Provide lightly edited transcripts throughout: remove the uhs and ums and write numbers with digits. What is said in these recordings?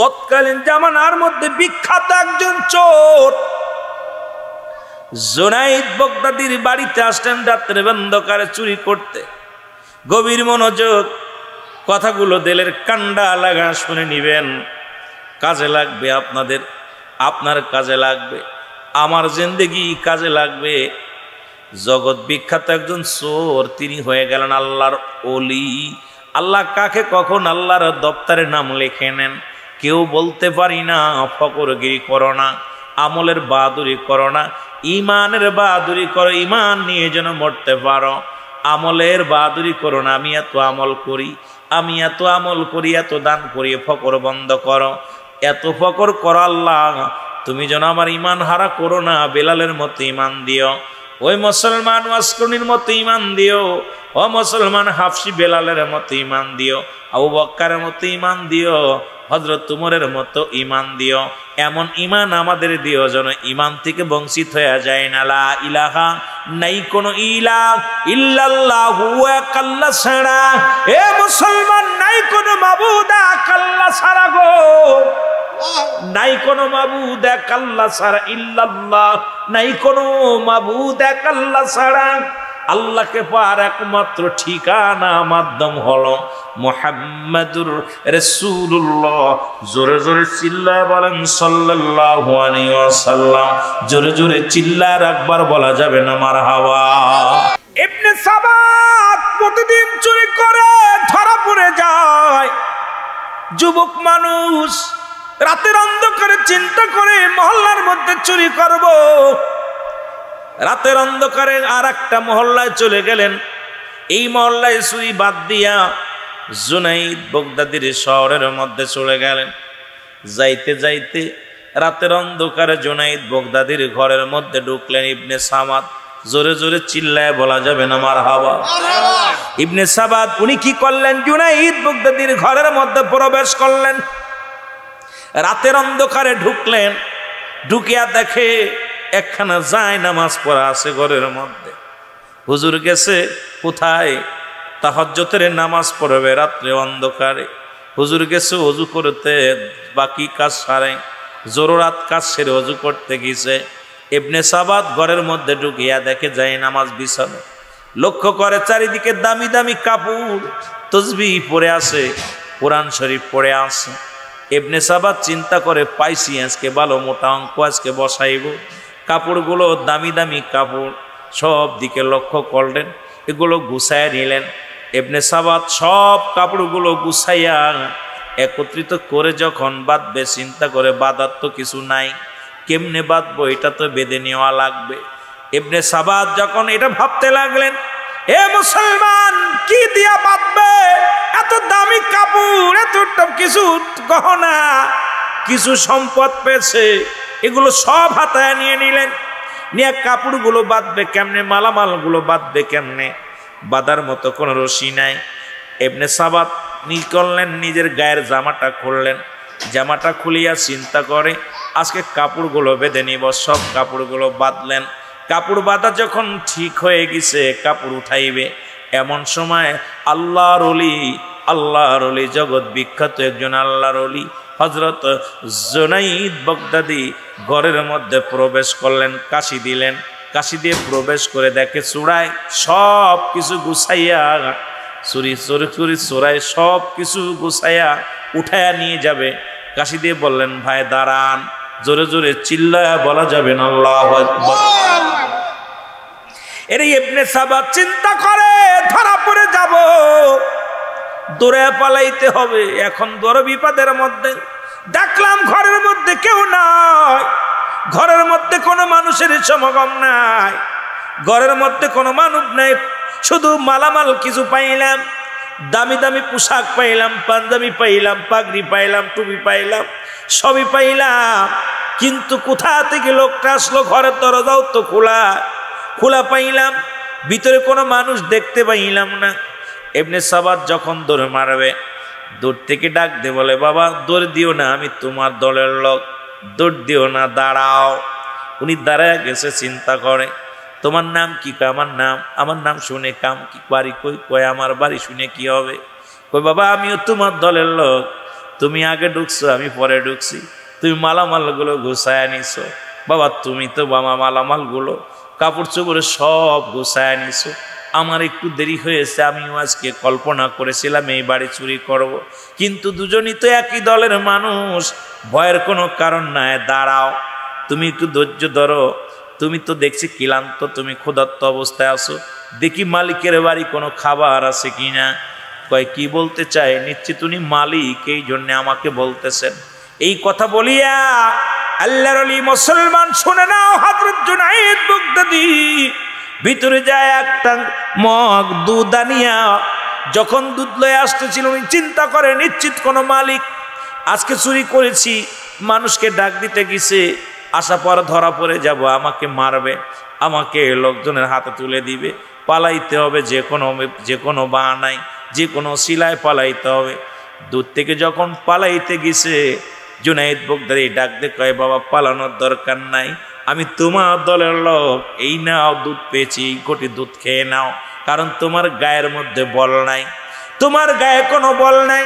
তৎকালীন জামানার মধ্যে বিখ্যাত একজন চোর জুনাইদ বাগদাদির বাড়িতে আসলেন রাত্রে অন্ধকারে চুরি করতে। গভীর মনোযোগ, কথাগুলো দিলের কান্ডা লাগা শুনে নিবেন, কাজে লাগবে আপনাদের, আপনার কাজে লাগবে, আমার জিন্দেগি কাজে লাগবে। জগৎ বিখ্যাত একজন চোর, তিনি হয়ে গেলেন আল্লাহর ওলি। আল্লাহ কাকে কখন আল্লাহর দপ্তরে নাম লিখে নেন কেউ বলতে পারি না। ফকরগিরি করো না, আমলের বাহাদুরি করো না, ইমানের বাহাদুরি করো, ইমান নিয়ে যেন মরতে পারো। আমলের বাহাদুরি করো না, আমি এত আমল করি, আমি এত আমল করি, এত দান করি, ফকর বন্ধ করো, এত ফকর করো আল্লাহ, তুমি যেন আমার ইমান হারা করো না। বেলালের মতো ইমান দিও, ওই মুসলমান ওয়াসকরণীর মতো ইমান দিও, ও মুসলমান হাফসি বেলালের মতো ইমান দিও, আবু বক্কারের মতো ইমান দিও, হযরত উমরের মতো ইমান দিও। এমন ইমান আমাদের দিও যেন ইমান থেকে বঞ্চিত হয়ে যায় না। লা ইলাহা, নাই কোন ইলাহ ইল্লাল্লাহু এক আল্লাহ ছাড়া। এ মুসলমান, নাই কোন মাবুদ এক আল্লাহ ছাড়া গো, নাই কোনো মাবুদ এক আল্লাহ ছাড়া, ইল্লাল্লাহ, নাই কোনো মাবুদ এক আল্লাহ ছাড়া। আল্লাহকে পাওয়ার একমাত্র ঠিকানা মাধ্যম হলো মুহাম্মাদুর রাসূলুল্লাহ। জোরে জোরে চিল্লায় বলেন সাল্লাল্লাহু আলাইহি ওয়াসাল্লাম। জোরে জোরে চিল্লায় একবার বলা যাবে না মারহাবা। ইবনে সাবাত প্রতিদিন চুরি করে ধরা পড়ে যায়। যুবক মানুষ রাতের অন্ধকারে চিন্তা করে মহল্লার মধ্যে চুরি করব। রাতের অন্ধকারে আর একটা মহল্লায় চলে গেলেন। এই মহল্লায় চুরি বাদ দিয়া জুনাইদ বাগদাদির শহরের মধ্যে চলে গেলেন। যাইতে যাইতে রাতের অন্ধকারে জুনাইদ বাগদাদির ঘরের মধ্যে ঢুকলেন ইবনে সামাদ। জোরে জোরে চিল্লায় বলা যাবে না মারহাবা। ইবনে সাবাদ উনি কি করলেন? জুনাইদ বাগদাদির ঘরের মধ্যে প্রবেশ করলেন। রাতের অন্ধকারে ঢুকলেন, ঢুকিয়া দেখে একখানা যায় নামাজ পড়া আছে ঘরের মধ্যে। হুজুর গেছে কোথায়? তাহাজ্জুদের নামাজ পড়বে রাত্রে অন্ধকারে। হুজুর গেছে ওযু করতে, বাকি কাজ সারে, জরুরাত কাজ সেরে ওযু করতে গেছে। ইবনে সাবাদ ঘরের মধ্যে ঢুকিয়া দেখে যায় নামাজ বিছানো। লক্ষ্য করে চারিদিকে দামি দামি কাপড়, তসবিহ পড়ে আছে, কোরআন শরীফ পড়ে আছে। ইবনে সাবাদ চিন্তা করে, পাইছি আজকে ভালো মোটা অঙ্ক, আজকে বসাইব। কাপড়গুলো দামি দামি কাপড়, সব দিকে লক্ষ্য করলেন, এগুলো গুছাইয়া নিলেন। ইবনে সাবাদ সব কাপড়গুলো গুছাইয়া একত্রিত করে যখন বাঁধবে, চিন্তা করে বাঁধার তো কিছু নাই, কেমনে বাঁধবো, এটা তো বেঁধে নেওয়া লাগবে। ইবনে সাবাদ যখন এটা ভাবতে লাগলেন, এ মুসলমান কি দিয়া বাঁধবে? এত দামি কাপড়, এত কিছু গহনা, কিছু সম্পদ পেয়েছে, এগুলো সব হাতায় নিয়ে নিলেন। নিয়ে কাপড়গুলো বাঁধবে কেমনে, মালামালগুলো বাঁধবে কেমনে? বাঁধার মতো কোনো রশি নাই। ইবনে সাবাদ করলেন, নিজের গায়ের জামাটা খুললেন। জামাটা খুলিয়া চিন্তা করে, আজকে কাপড়গুলো বেঁধে নিব। সব কাপড়গুলো বাঁধলেন। কাপড় বাঁধা যখন ঠিক হয়ে গেছে, কাপড় উঠাইবে, এমন সময় আল্লাহর ওলি, আল্লাহর ওলি, জগৎ বিখ্যাত একজন আল্লাহর ওলি হযরত জুনাইদ বাগদাদি ঘরের মধ্যে প্রবেশ করলেন। কাশি দিলেন, কাশি দিয়ে প্রবেশ করে দেখে চূড়ায় সব কিছু গুছাইয়া, চুরি চুরি চুরি চোরাই সব কিছু গুছাইয়া উঠাইয়া নিয়ে যাবে। কাশি দিয়ে বললেন, ভাই দাঁড়ান। জোরে জোরে চিল্লায়া বলা যাবে না আল্লাহু আকবার। এর ইবনে সাবাদ চিন্তা করে, ধরা পড়ে যাব, দৌড়ে পালাইতে হবে, এখন বড় বিপদের মধ্যে। দেখলাম ঘরের মধ্যে কেউ নাই, ঘরের মধ্যে কোনো মানুষের সমাগম নাই, ঘরের মধ্যে কোনো মানুষ নাই, শুধু মালামাল কিছু পাইলাম, দামি দামি পোশাক পাইলাম, পাঞ্জাবি পাইলাম, পাগড়ি পাইলাম, টুপি পাইলাম, সবই পাইলাম। কিন্তু কোথা থেকে লোকটা আসলো? ঘরের দরজাও তো খোলা, খোলা পাইলাম, ভিতরে কোনো মানুষ দেখতে পাইলাম না। ইবনে সাবাদ যখন দৌড় মারবে, দূর থেকে ডাক দে বলে, বাবা দৌড় দিও না, আমি তোমার দলের লোক, দৌড় দিও না, দাঁড়াও। উনি দাঁড়ায় গেছে, চিন্তা করে, তোমার নাম কি? আমার নাম শুনে কাম কি, বাড়ি কই? কয় আমার বাড়ি শুনে কি হবে? কই বাবা আমিও তোমার দলের লোক, তুমি আগে ঢুকছো, আমি পরে ঢুকছি। তুমি মালামালগুলো গুছায় নিছো বাবা, তুমি তো বাবা মালামালগুলো কাপড় চোপড়ে সব গুছায় নিছো। আমার একটু দেরি হয়েছে, আমিও আজকে কল্পনা করেছিলাম এই বাড়ি চুরি করব, কিন্তু দুজনই তো একই দলের মানুষ, ভয়ের কোনো কারণ নাই। দাঁড়াও, তুমি একটু ধৈর্য ধরো, তুমি তো দেখছি ক্লান্ত, তুমি ক্ষুধার্ত অবস্থায় আছো, দেখি মালিকের বাড়ি কোনো খাবার আছে কিনা। কয় কি বলতে চাই? নিশ্চিত উনি মালিক, এই জন্য আমাকে বলতেছেন। এই কথা বলিয়া আল্লাহর ওলি মুসলমান শুনে নাও, হযরত জুনায়েদ বাগদাদী ভিতরে যায় একটা মগ দুধ আনিয়া, যখন দুধ লয়ে আসতেছিল উনি চিন্তা করে নিশ্চিত কোনো মালিক আজকে চুরি করেছি, মানুষকে ডাক দিতে গেছে, আশা পর ধরা পড়ে যাব, আমাকে মারবে, আমাকে লোকজনের হাতে তুলে দিবে, পালাইতে হবে, যে কোনো বাহানায় যে কোনো শিলায় পালাইতে হবে। দূর থেকে যখন পালাইতে গেছে জুনায়েদ বাগদাদী ডাক দিয়ে কয় বাবা পালানোর দরকার নাই, আমি তোমার দলের লোক, এই নাও দুধ পেয়েছি, এই কোটি দুধ খেয়ে নাও, কারণ তোমার গায়ের মধ্যে বল নাই, তোমার গায়ে কোনো বল নাই,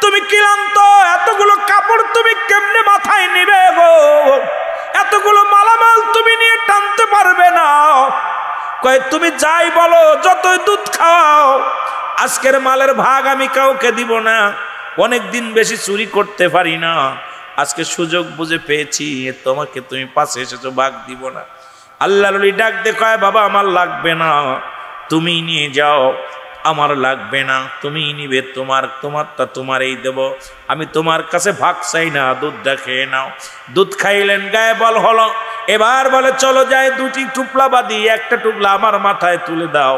তুমি ক্লান্ত, এতগুলো কাপড় তুমি কেমনে মাথায় নিবে গো, এতগুলো মালামাল তুমি নিয়ে টানতে পারবে না। কয় তুমি যাই বলো, যতই দুধ খাও, আজকের মালের ভাগ আমি কাউকে দিব না, অনেক দিন বেশি চুরি করতে পারি না, আজকে সুযোগ বুঝে পেয়েছি, তোমাকে তুমি পাশে এসেছো, ভাগ দিব না। আল্লাহর ওলি ডাক দিয়ে কয় বাবা আমার লাগবে না, তুমি নিয়ে যাও, আমার লাগবে না, তুমি নিবে, তোমারটা তোমারই দেব, আমি তোমার কাছে ভাগ চাই না, দুধটা খেয়ে নাও। দুধ খাইলেন, গায়ে বল হলো, এবার বলে চলো যাই, দুটি টুপলা বাঁধি, একটা টুপলা আমার মাথায় তুলে দাও,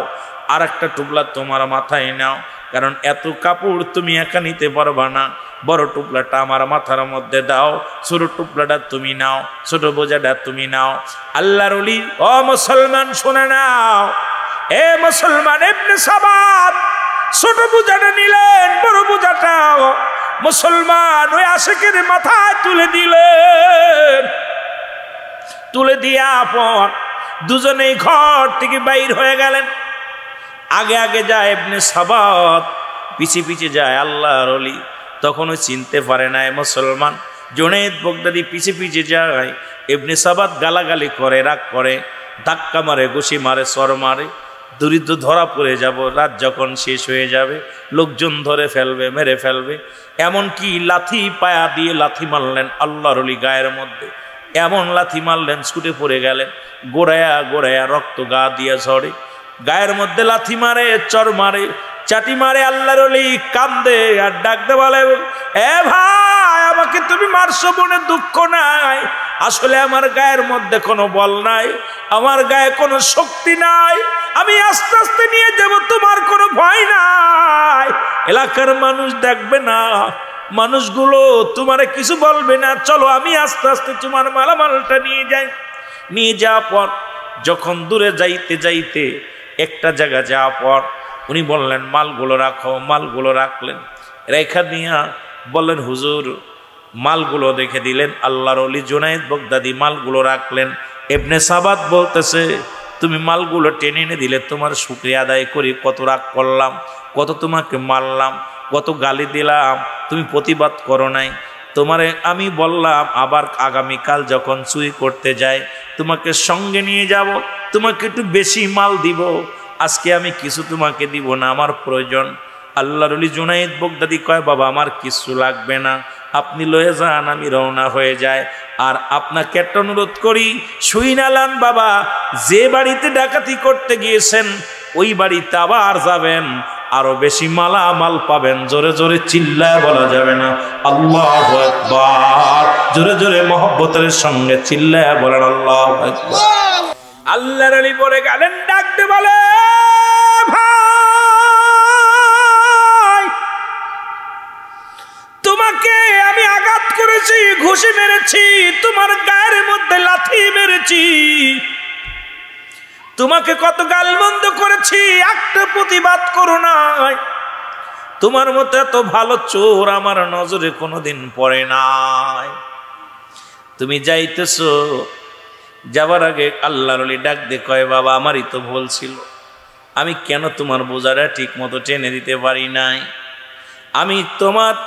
আর একটা টুপলা তোমার মাথায় নাও, কারণ এত কাপড় তুমি একা নিতে পারবা না, বড় টুপলাটা আমার মাথার মধ্যে দাও, ছোট টুপলাটা তুমি নাও, ছোট বোঝাটা তুমি নাও। আল্লাহর ওলি ও মুসলমান শুনে নাও, এ মুসলমান, ইবনে সাবাত ছোট বোঝাটা নিলেন, বড় বোঝাটা মুসলমান ওই আশিকের মাথায় তুলে দিলেন। তুলে দিয়া পর দুজনেই ঘর থেকে বাইর হয়ে গেলেন। আগে আগে যায় ইবনে সাবাত, পিছে পিছে যায় আল্লাহর ওলি। তখনও চিনতে পারে না মুসলমান। জুনায়েদ বাগদাদী পিছে পিছে যায়, ইবনে সাবাত গালাগালি করে, রাগ করে, ধাক্কা মারে, ঘুষি মারে, সর মারে, দরিদ্র ধরা পড়ে যাব, রাত যখন শেষ হয়ে যাবে লোকজন ধরে ফেলবে, মেরে ফেলবে। এমনকি লাথি পায়া দিয়ে লাথি মারলেন আল্লাহর ওলি গায়ের মধ্যে, এমন লাথি মারলেন ছুটে পড়ে গেলেন, গোড়ায়া গোড়ায়া রক্ত গা দিয়ে ঝরে, গায়ের মধ্যে লাথি মারে, চর মারে, চাটি মারে। আল্লাহর ওলি কান্দে আর ডাকতে বলে এ ভাই আমাকে তুমি মারছো মনে দুঃখ নাই, আসলে আমার গায়ের মধ্যে কোনো বল নাই, আমার গায়ে কোনো শক্তি নাই, আমি আস্তে আস্তে নিয়ে যাব, তোমার কোনো ভয় নাই, এলাকার মানুষ দেখবে না, মানুষগুলো তোমারে কিছু বলবে না, চলো আমি আস্তে আস্তে তোমার মালামালটা নিয়ে যাই। নিয়ে যাওয়ার পর যখন দূরে যাইতে যাইতে একটা জায়গা যাওয়ার পর উনি বললেন মালগুলো রাখো, মালগুলো রাখলেন, রেখা দিয়া বললেন হুজুর মালগুলো রেখে দিলেন। আল্লাহর ওলি জুনায়েদ বাগদাদী মালগুলো রাখলেন। ইবনে সাবাত বলতেছে তুমি মালগুলো টেনে এনে দিলে, তোমার শুকরিয়া আদায় করি, কত রাগ করলাম, কত তোমাকে মারলাম, কত গালি দিলাম, তুমি প্রতিবাদ করো নাই, তোমারে আমি বললাম আবার আগামীকাল যখন চুরি করতে যাই তোমাকে সঙ্গে নিয়ে যাব, তোমাকে একটু বেশি মাল দিব, আজকে আমি কিছু তোমাকে দিব না, আমার প্রয়োজন। আল্লাহর ওলি জুনায়েদ বাগদাদী কয় বাবা আমার কিছু লাগবে না, আপনি লয়ে যান, আমি রওনা হয়ে যায়। আর আপনাকে একটা অনুরোধ করি, শুইনালান বাবা, যে বাড়িতে ডাকাতি করতে গিয়েছেন ওই বাড়িতে আবার যাবেন, আরো বেশি মালামাল পাবেন। জোরে জোরে চিল্লায় বলা যাবে না আল্লাহু আকবার, জোরে জোরে মহব্বতের সঙ্গে চিল্লায় বলেন আল্লাহু আকবার। আল্লাহর ওলি বলে গেলেন, ডাকতে বলে ভাই তোমাকে আমি আঘাত করেছি, ঘুষি মেরেছি, তোমার গায়ের মধ্যে লাথি মেরেছি, তোমাকে কত গালমন্দ করেছি, একটা প্রতিবাদ করো নাই, তোমার মতো এত ভালো চোর আমার নজরে কোনোদিন পড়ে নাই, তুমি যাইতেছো। যাবার আগে আল্লাহর ওলি ডাক দিয়ে কয় বাবা আমারই তো ভুল ছিল, আমি কেন তোমার বোঝাটা ঠিক মতো টেনে দিতে পারি নাই,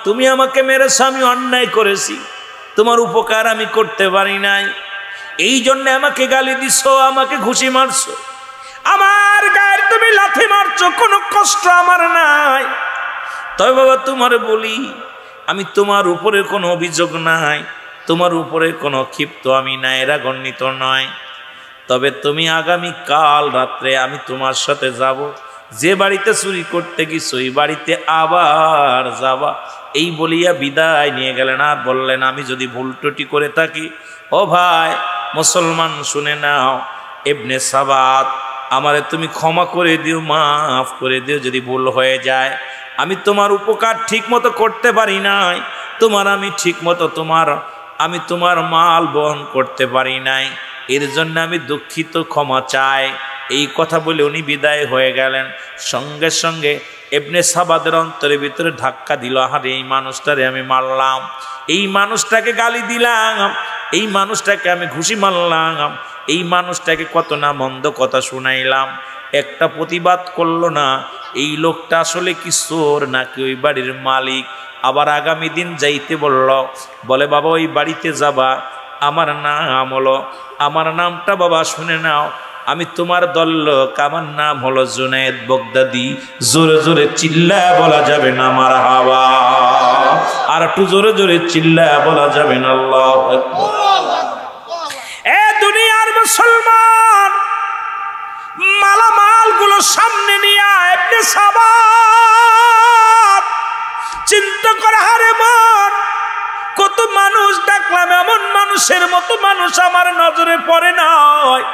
তুমি আমাকে মেরেছ, আমি অন্যায় করেছি, তোমার উপকার আমি করতে পারি নাই, এই জন্য আমাকে গালি দিছো, আমাকে ঘুষি মারছো, আমার গায়ের তুমি লাথি মারছো, কোনো কষ্ট আমার নাই। তবে বাবা তোমার বলি, আমি তোমার উপরে কোনো অভিযোগ নাই, তোমার উপরে কোনো ক্ষিপ্ত আমি নাই, রাগান্বিত নয়। তবে তুমি আগামী কাল রাত্রে আমি তোমার সাথে যাব, যে বাড়িতে চুরি করতে গেছো এই বাড়িতে আবার যাবা। এই বলিয়া বিদায় নিয়ে গেলেন। আর বললেন, আমি যদি ভুল ত্রুটি করে থাকি, ও ভাই মুসলমান শুনে নাও, ইবনে সাবাত আমারে তুমি ক্ষমা করে দিও, মাফ করে দিও যদি ভুল হয়ে যায়। আমি তোমার উপকার ঠিক মতো করতে পারি নাই, আমি ঠিক মতো আমি তোমার মাল বহন করতে পারি নাই, এর জন্য আমি দুঃখিত, ক্ষমা চাই। এই কথা বলে উনি বিদায় হয়ে গেলেন। সঙ্গে সঙ্গে ইবনে সাবাদের অন্তরের ভিতরে ধাক্কা দিল, আরে এই মানুষটারে আমি মারলাম, এই মানুষটাকে গালি দিলাম, এই মানুষটাকে আমি ঘুষি মারলাম, এই মানুষটাকে কত না মন্দ কথা শুনাইলাম, একটা প্রতিবাদ করলো না। এই লোকটা আসলে কি চোর নাকি ওই বাড়ির মালিক? আবার আগামী দিন যাইতে বলে বাবা ওই বাড়িতে যাবা, আমার নাম হলো, আমার নামটা বাবা শুনে নাও, আমি তোমার দল লোক, আমার নাম হলো জুনায়েদ বগদাদি। জোরে জোরে চিল্লায় বলা যাবে না মারহাবা, আর একটু জোরে জোরে চিল্লায় বলা যাবে না আল্লাহু আকবার। এ দুনিয়ার মুসলমান, মালামাল গুলো সামনে নিয়ে ইবনে সাবাত চিন্তা করে, হারে মন, কত মানুষ দেখলাম, এমন মানুষের মতো মানুষ আমার নজরে পড়ে নয়।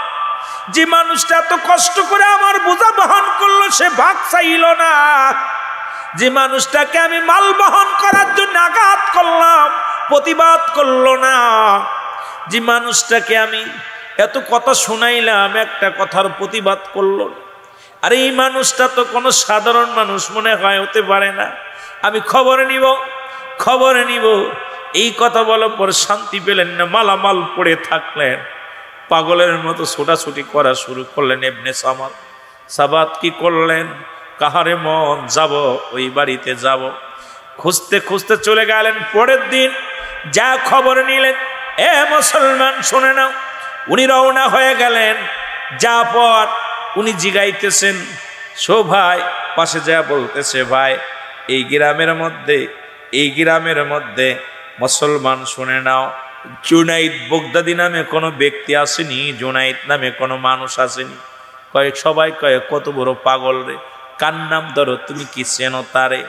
যে মানুষটা এত কষ্ট করে আমার বোঝা বহন করলো, সে ভাগ চাইল না। যে মানুষটাকে আমি মাল বহন করার জন্য আঘাত করলাম, প্রতিবাদ করলো না। যে মানুষটাকে আমি এত কথা শুনাইলাম, একটা কথার প্রতিবাদ করলো না। আর এই মানুষটা তো কোনো সাধারণ মানুষ মনে হয়, হতে পারে না। আমি খবর নিব। এই কথা বলার পর শান্তি পেলেন না, মালামাল পড়ে থাকলেন, পাগলের মতো ছোটাছুটি করা শুরু করলেন। ইবনে সাবাত কি করলেন? কাহারে মন, যাব ওই বাড়িতে যাব। খুঁজতে খুঁজতে চলে গেলেন। পরের দিন যা খবর নিলেন, এ মুসলমান শুনে নাও, উনি রওনা হয়ে গেলেন। যা পর উনি জিগাইতেছেন, ভাই পাশে যা বলতেছে, ভাই এই গ্রামের মধ্যে মুসলমান শুনে নাও, জুনাইদ বগদাদি নামে কোনো ব্যক্তি আসেনি, জুনাইদ নামে কোনো মানুষ আসেনি। সবাই কয়ে কত বড় পাগল রে, কার নাম ধরো, তুমি কি চেনো তারে?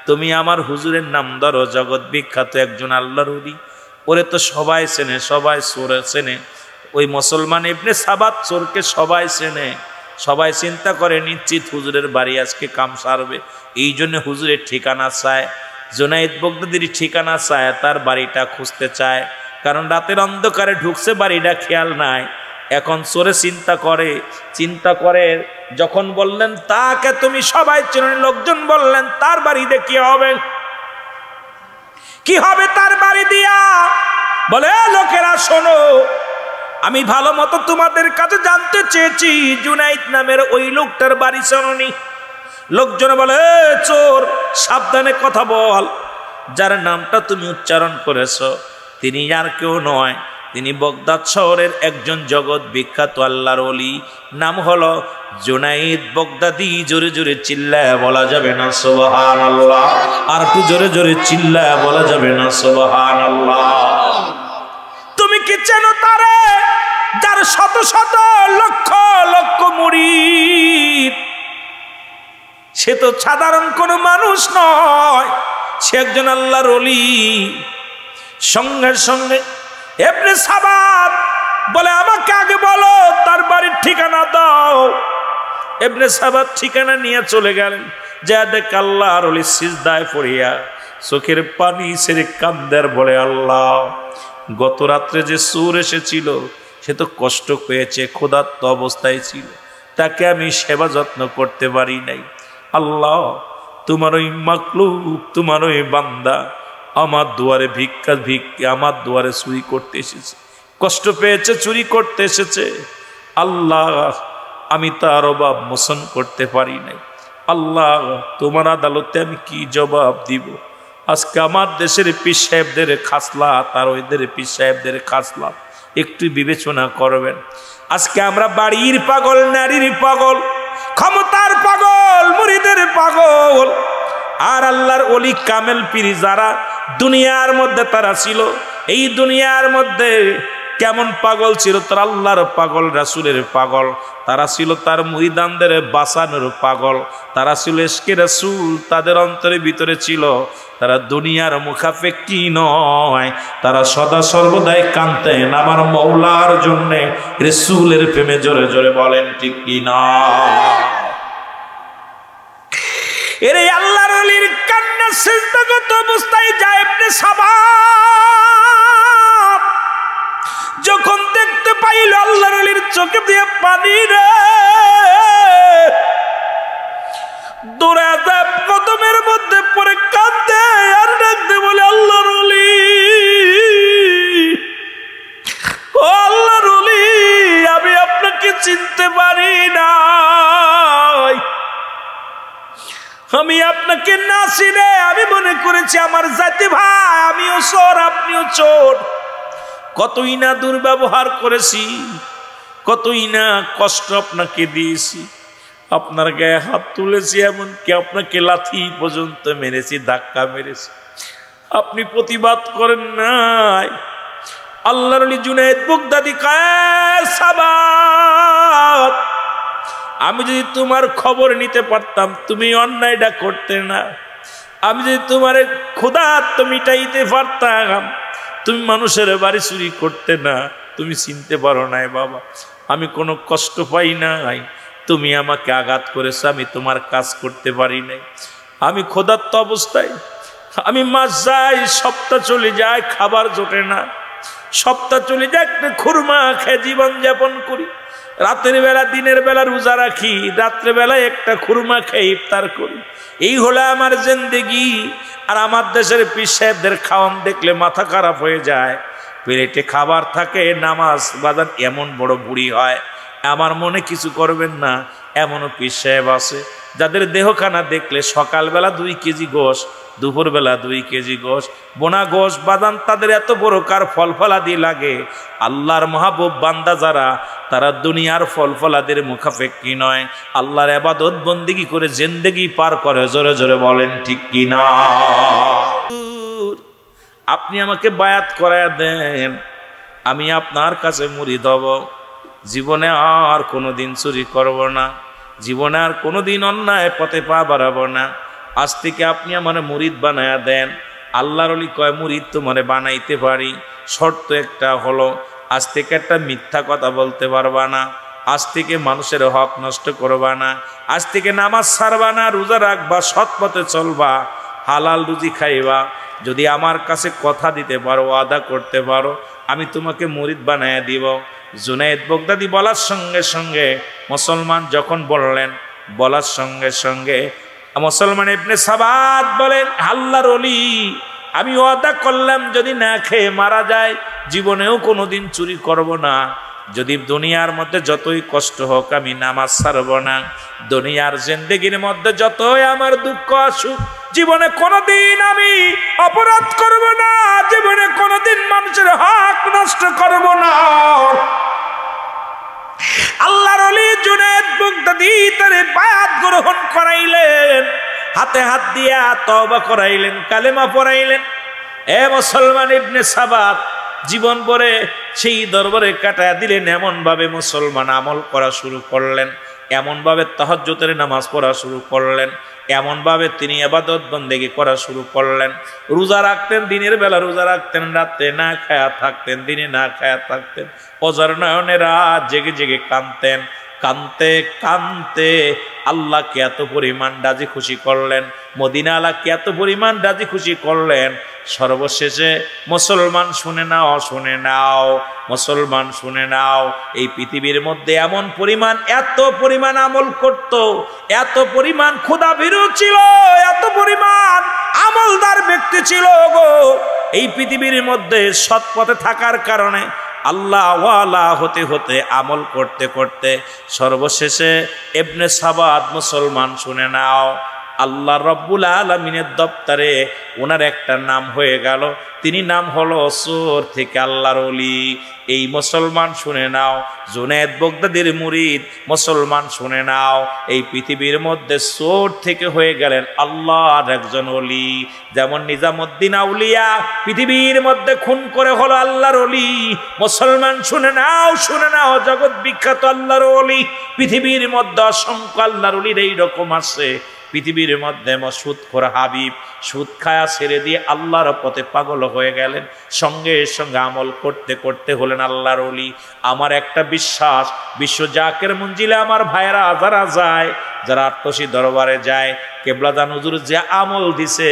তুমি আমার হুজুরের নাম ধরো, জগৎ বিখ্যাত একজন আল্লাহর ওলি, ওরে তো সবাই চেনে, সবাই চোরে চেনে। ওই মুসলমান ইবনে সাবাত চোরকে সবাই চেনে, সবাই চিন্তা করে নিশ্চিত হুজুরের বাড়ি আজকে কাম সারবে, এই জন্য হুজুরের ঠিকানা চায়, জুনাইদ বগদাদির ঠিকানা চায়, তার বাড়িটা খুঁজতে চায়। কারণ রাতের অন্ধকারে ঢুকছে, বাড়িটা খেয়াল নাই। এখন চোরে চিন্তা করে যখন বললেন তাকে তুমি সবাই চেনেন, লোকজন বললেন তার বাড়িতে কি হবে তার বাড়ি দিয়া? বলে লোকেরা শোনো, আমি ভালো মতো তোমাদের কাছে জানতে চেয়েছি, জুনাইদ নামের ওই লোকটার বাড়ি চেননি? লোকজন বলে চোর, সাবধানে কথা বল, যার নামটা তুমি উচ্চারণ করেছ তিনি আর কেউ নয়, তিনি বগদাদ শহরের একজন জগৎ বিখ্যাত আল্লাহর ওলি, নাম হলো জুনাইদ বগদাদি। জোরে জোরে চিল্লায় বলা যাবে না সুবহানাল্লাহ, আর একটু জোরে জোরে চিল্লায় বলা যাবে না সুবহানাল্লাহ। তুমি কি চেনো তারে, যার শত শত লক্ষ লক্ষ মুরিদ? সে তো সাধারণ কোনো মানুষ নয়, সে একজন আল্লাহর ওলি। সঙ্গে সঙ্গে ইবনে সাবাত বলে, আমাকে আগে বলো তার বাড়ির ঠিকানা দাও। ইবনে সাবাত ঠিকানা নিয়ে চলে গেলেন। যা দেখ আল্লাহর ওলি সিজদায় পড়িয়া চোখের পানি ছেড়ে কান্দার বলে, আল্লাহ, গত রাত্রে যে চোর এসেছিল সে তো কষ্ট পেয়েছে, ক্ষুধার্ত অবস্থায় ছিল, তাকে আমি সেবা যত্ন করতে পারি নাই। আল্লাহ, তোমার ওই মাকলুক, তোমার ওই বান্দা আমার দুয়ারে আমার দুয়ারে চুরি করতে এসেছে, কষ্ট পেয়েছে, চুরি করতে এসেছে। আল্লাহ, আমি তার অভাব মোচন করতে পারি নাই, আল্লাহ তোমার আদালতে আমি কি জবাব দিব? আজকে আমার দেশের পীর সাহেবদের খাসলাত আর ওইদের পীর সাহেবদের খাসলাত একটু বিবেচনা করবেন। আজকে আমরা বাড়ির পাগল, নারীর পাগল, ক্ষমতার পাগল, মুরিদের পাগল। আর আল্লাহর ওলি কামেল পীর যারা দুনিয়ার মধ্যে তারা ছিল, এই দুনিয়ার মধ্যে কেমন পাগল ছিল? তারা আল্লাহর পাগল, রাসূলের পাগল। তারা ছিল তার মুরিদানদের বাঁচানোর পাগল। তারা ছিল ইশকে রাসূল, তাদের অন্তরের ভিতরে ছিল। তারা দুনিয়ার মুখাপেক্ষী নয়, তারা সদা সর্বদাই কাঁদতেন আমার মওলার জন্যে, রাসূলের প্রেমে। জোরে জোরে বলেন ঠিক কি না? এর আল্লাহর ওলির কান্না সিজদাগত অবস্থায় যায় ইবনে সাবা যখন দেখতে পাইল আল্লাহর ওলির চোখে দিয়ে পানি রে, দৌড়ে যায় কদমের মধ্যে পড়ে কাঁদে আর ডাকতে বলে, আল্লাহর ওলি, ও আল্লাহর ওলি, আমি আপনাকে চিনতে পারি নাই, আমি আপনাকে না চিনে আমি মনে করেছি আমার জাতি ভাই, আমিও চোর আপনিও চোর। কতই না দুর্ব্যবহার করেছি, কতই না কষ্ট আপনাকে দিয়েছি, আপনার গায়ে হাত তুলেছি, এমনকি আপনাকে লাথি পর্যন্ত মেরেছি, ধাক্কা মেরেছি, আপনি প্রতিবাদ করেন নাই। আল্লাহর ওলি জুনায়েদ বাগদাদী কয়, সাবাত, আমি যদি তোমার খবর নিতে পারতাম তুমি অন্যায়টা করতে না। আমি যদি তোমার ক্ষুধার্ত মিটাইতে পারতাম তুমি মানুষের বাড়ি চুরি করতে না। তুমি চিনতে পারো নাই বাবা, আমি কোনো কষ্ট পাই নাই, তুমি আমাকে আঘাত করেছো, আমি তোমার কাজ করতে পারি নাই। আমি ক্ষুধার্ত অবস্থায় আমি মাস যাই, সপ্তাহ চলে যায়, খাবার জোটে না, সপ্তাহ চলে যায়, একটা খুরমা খেয়ে জীবন যাপন করি। রাতের বেলা দিনের বেলা রোজা রাখি, রাত্রে বেলায় একটা খুরমা খেয়ে ইফতার করি। এই হলো আমার জিন্দেগি। আর আমার দেশের পীর সাহেবদের খাওয়ান দেখলে মাথা খারাপ হয়ে যায়। প্লেটে খাবার থাকে, নামাজ বাজান এমন বড় বুড়ি হয়, আমার মনে কিছু করবেন না। এমনও পীর সাহেব আছে যাদের দেহখানা দেখলে সকালবেলা 2 কেজি গোশ, দুপুরবেলা 2 কেজি গোশ, বোনা গোশ বাদান, তাদের এত বড় কার ফল ফলাদি লাগে। আল্লাহর মাহবুব বান্দা যারা, তারা দুনিয়ার ফল ফলাদের মুখাপেক্ষী নয়, আল্লাহর ইবাদত বন্দেগী করে জিন্দেগি পার করে। জোরে জোরে বলেন ঠিক কি না? আপনি আমাকে বায়াত করায়া দেন, আমি আপনার কাছে মুরিদ হব, জীবনে আর কোনোদিন চুরি করব না, জীবনে আর কোনোদিন অন্যায় পথে পা বাড়াবো না। আজ থেকে আপনি আমার মুরিদ বানায়া দেন। আল্লাহর ওলি কয়, মুরিদ তোমারে বানাইতে পারি, শর্ত একটা হলো, আজ থেকে একটা মিথ্যা কথা বলতে পারবা না, আজ থেকে মানুষের হক নষ্ট করবা না, আজ থেকে নামাজ ছাড়বা না, রোজা রাখবা, সৎ পথে চলবা, হালাল রুজি খাইবা। যদি আমার কাছে কথা দিতে পারো, ওয়াদা করতে পারো, আমি তোমাকে মুরিদ বানায়া দিব। জুনায়েদ বাগদাদী বলার সঙ্গে সঙ্গে মুসলমান যখন বললেন, বলার সঙ্গে সঙ্গে মুসলমান ইবনে সাবাত বলেন, আল্লাহর ওলি, আমি ওয়াদা করলাম যদি না খেয়ে মারা যায় জীবনেও কোনোদিন চুরি করব না। যদি দুনিয়ার মধ্যে যতই কষ্ট হোক আমি নামাজ ছাড়ব না। দুনিয়ার জিন্দেগির মধ্যে যতই আমার দুঃখ আসুক জীবনে কোনোদিন আমি অপরাধ করব না, জীবনে কোনোদিন মানুষের হক নষ্ট করব না। আল্লাহর ওলি জুনায়েদ বাগদাদী তারে বায়াত গ্রহণ করাইলেন, হাতে হাত দিয়া তওবা করাইলেন, কালেমা পড়াইলেন। এ মুসলমান ইবনে সাবাত জীবন ভরে সেই দরবারে কাটায়া দিলেন। এমন ভাবে মুসলমান আমল করা শুরু করলেন, এমন ভাবে তাহাজ্জুদের নামাজ পড়া শুরু করলেন, এমন ভাবে তিনি ইবাদত বন্দেগী করা শুরু করলেন। রোজা রাখতেন, দিনের বেলা রোজা রাখতেন, রাতে না খায়া থাকতেন, দিনে না খায়া থাকতেন। অজর নয়নে রাত জেগে জেগে কাঁদতেন। কানতে কানতে আল্লাহকে এত পরিমাণ রাজি খুশি করলেন, মদিনা আল্লাহকে এত পরিমাণ রাজি খুশি করলেন। সর্বশেষে মুসলমান শুনে নাও, শুনে নাও, মুসলমান শুনে নাও, এই পৃথিবীর মধ্যে এমন পরিমাণ, এত পরিমাণ আমল করত, এত পরিমাণ ক্ষুধাভীরু ছিল, এত পরিমাণ আমলদার ব্যক্তি ছিল গো। এই পৃথিবীর মধ্যে সৎ পথে থাকার কারণে আল্লাহ ওয়ালা হতে হতে আমল করতে করতে সর্বশেষে ইবনে সাবাদ মুসলমান, শুনে নাও, আল্লাহ রব্বুল আলামিনের দপ্তরে ওনার একটা নাম হয়ে গেল, তিনি নাম হলো চোর থেকে আল্লাহর ওলি। এই মুসলমান শুনে নাও, জুনায়েদ বাগদাদীর মুরিদ মুসলমান শুনে নাও, এই পৃথিবীর মধ্যে চোর থেকে হয়ে গেলেন আল্লাহর একজন ওলি। যেমন নিজামুদ্দিন আউলিয়া পৃথিবীর মধ্যে খুন করে হলো আল্লাহর ওলি। মুসলমান শুনে নাও, শুনে নাও, জগৎ বিখ্যাত আল্লাহর ওলি। পৃথিবীর মধ্যে অসংখ্য আল্লাহর ওলির এইরকম আছে। পৃথিবীর মধ্যে সুদখোর হাবিব সুদ খায়া ছেড়ে দিয়ে আল্লাহর পথে পাগল হয়ে গেলেন, সঙ্গে সঙ্গে আমল করতে করতে হলেন আল্লাহর ওলি। আমার একটা বিশ্বাস, বিশ্ব জাকের মঞ্জিলে আমার ভাইয়েরা যারা যায়, যারা আট্টসি দরবারে যায়, কেবলাদান হুজুর যে আমল দিছে,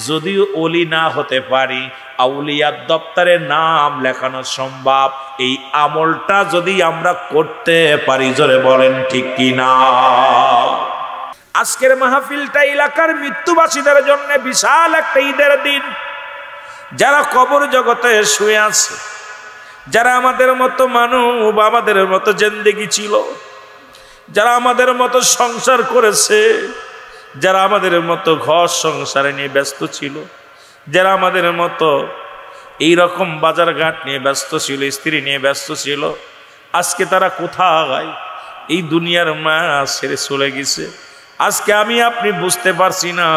যদিও ওলি না হতে পারি, আউলিয়ার দপ্তরে নাম লেখানো সম্ভব। এই আমলটা যদি আমরা করতে পারি, জোরে বলেন ঠিক কিনা? আজকের মাহফিলটা এলাকার মৃত্যুবাসীদের জন্য বিশাল একটা ঈদের দিন। যারা কবর জগতে শুয়ে আছে, যারা আমাদের মতো মানুষ, আমাদের মতো জিন্দেগি ছিল, যারা আমাদের মতো সংসার করেছে, যারা আমাদের মতো ঘর সংসারে নিয়ে ব্যস্ত ছিল, যারা আমাদের মতো এইরকম বাজারঘাট নিয়ে ব্যস্ত ছিল, স্ত্রী নিয়ে ব্যস্ত ছিল, আজকে তারা কোথায়? এই দুনিয়ার মায়া ছেড়ে চলে গেছে। আজকে আমি আপনি বুঝতে পারছি না,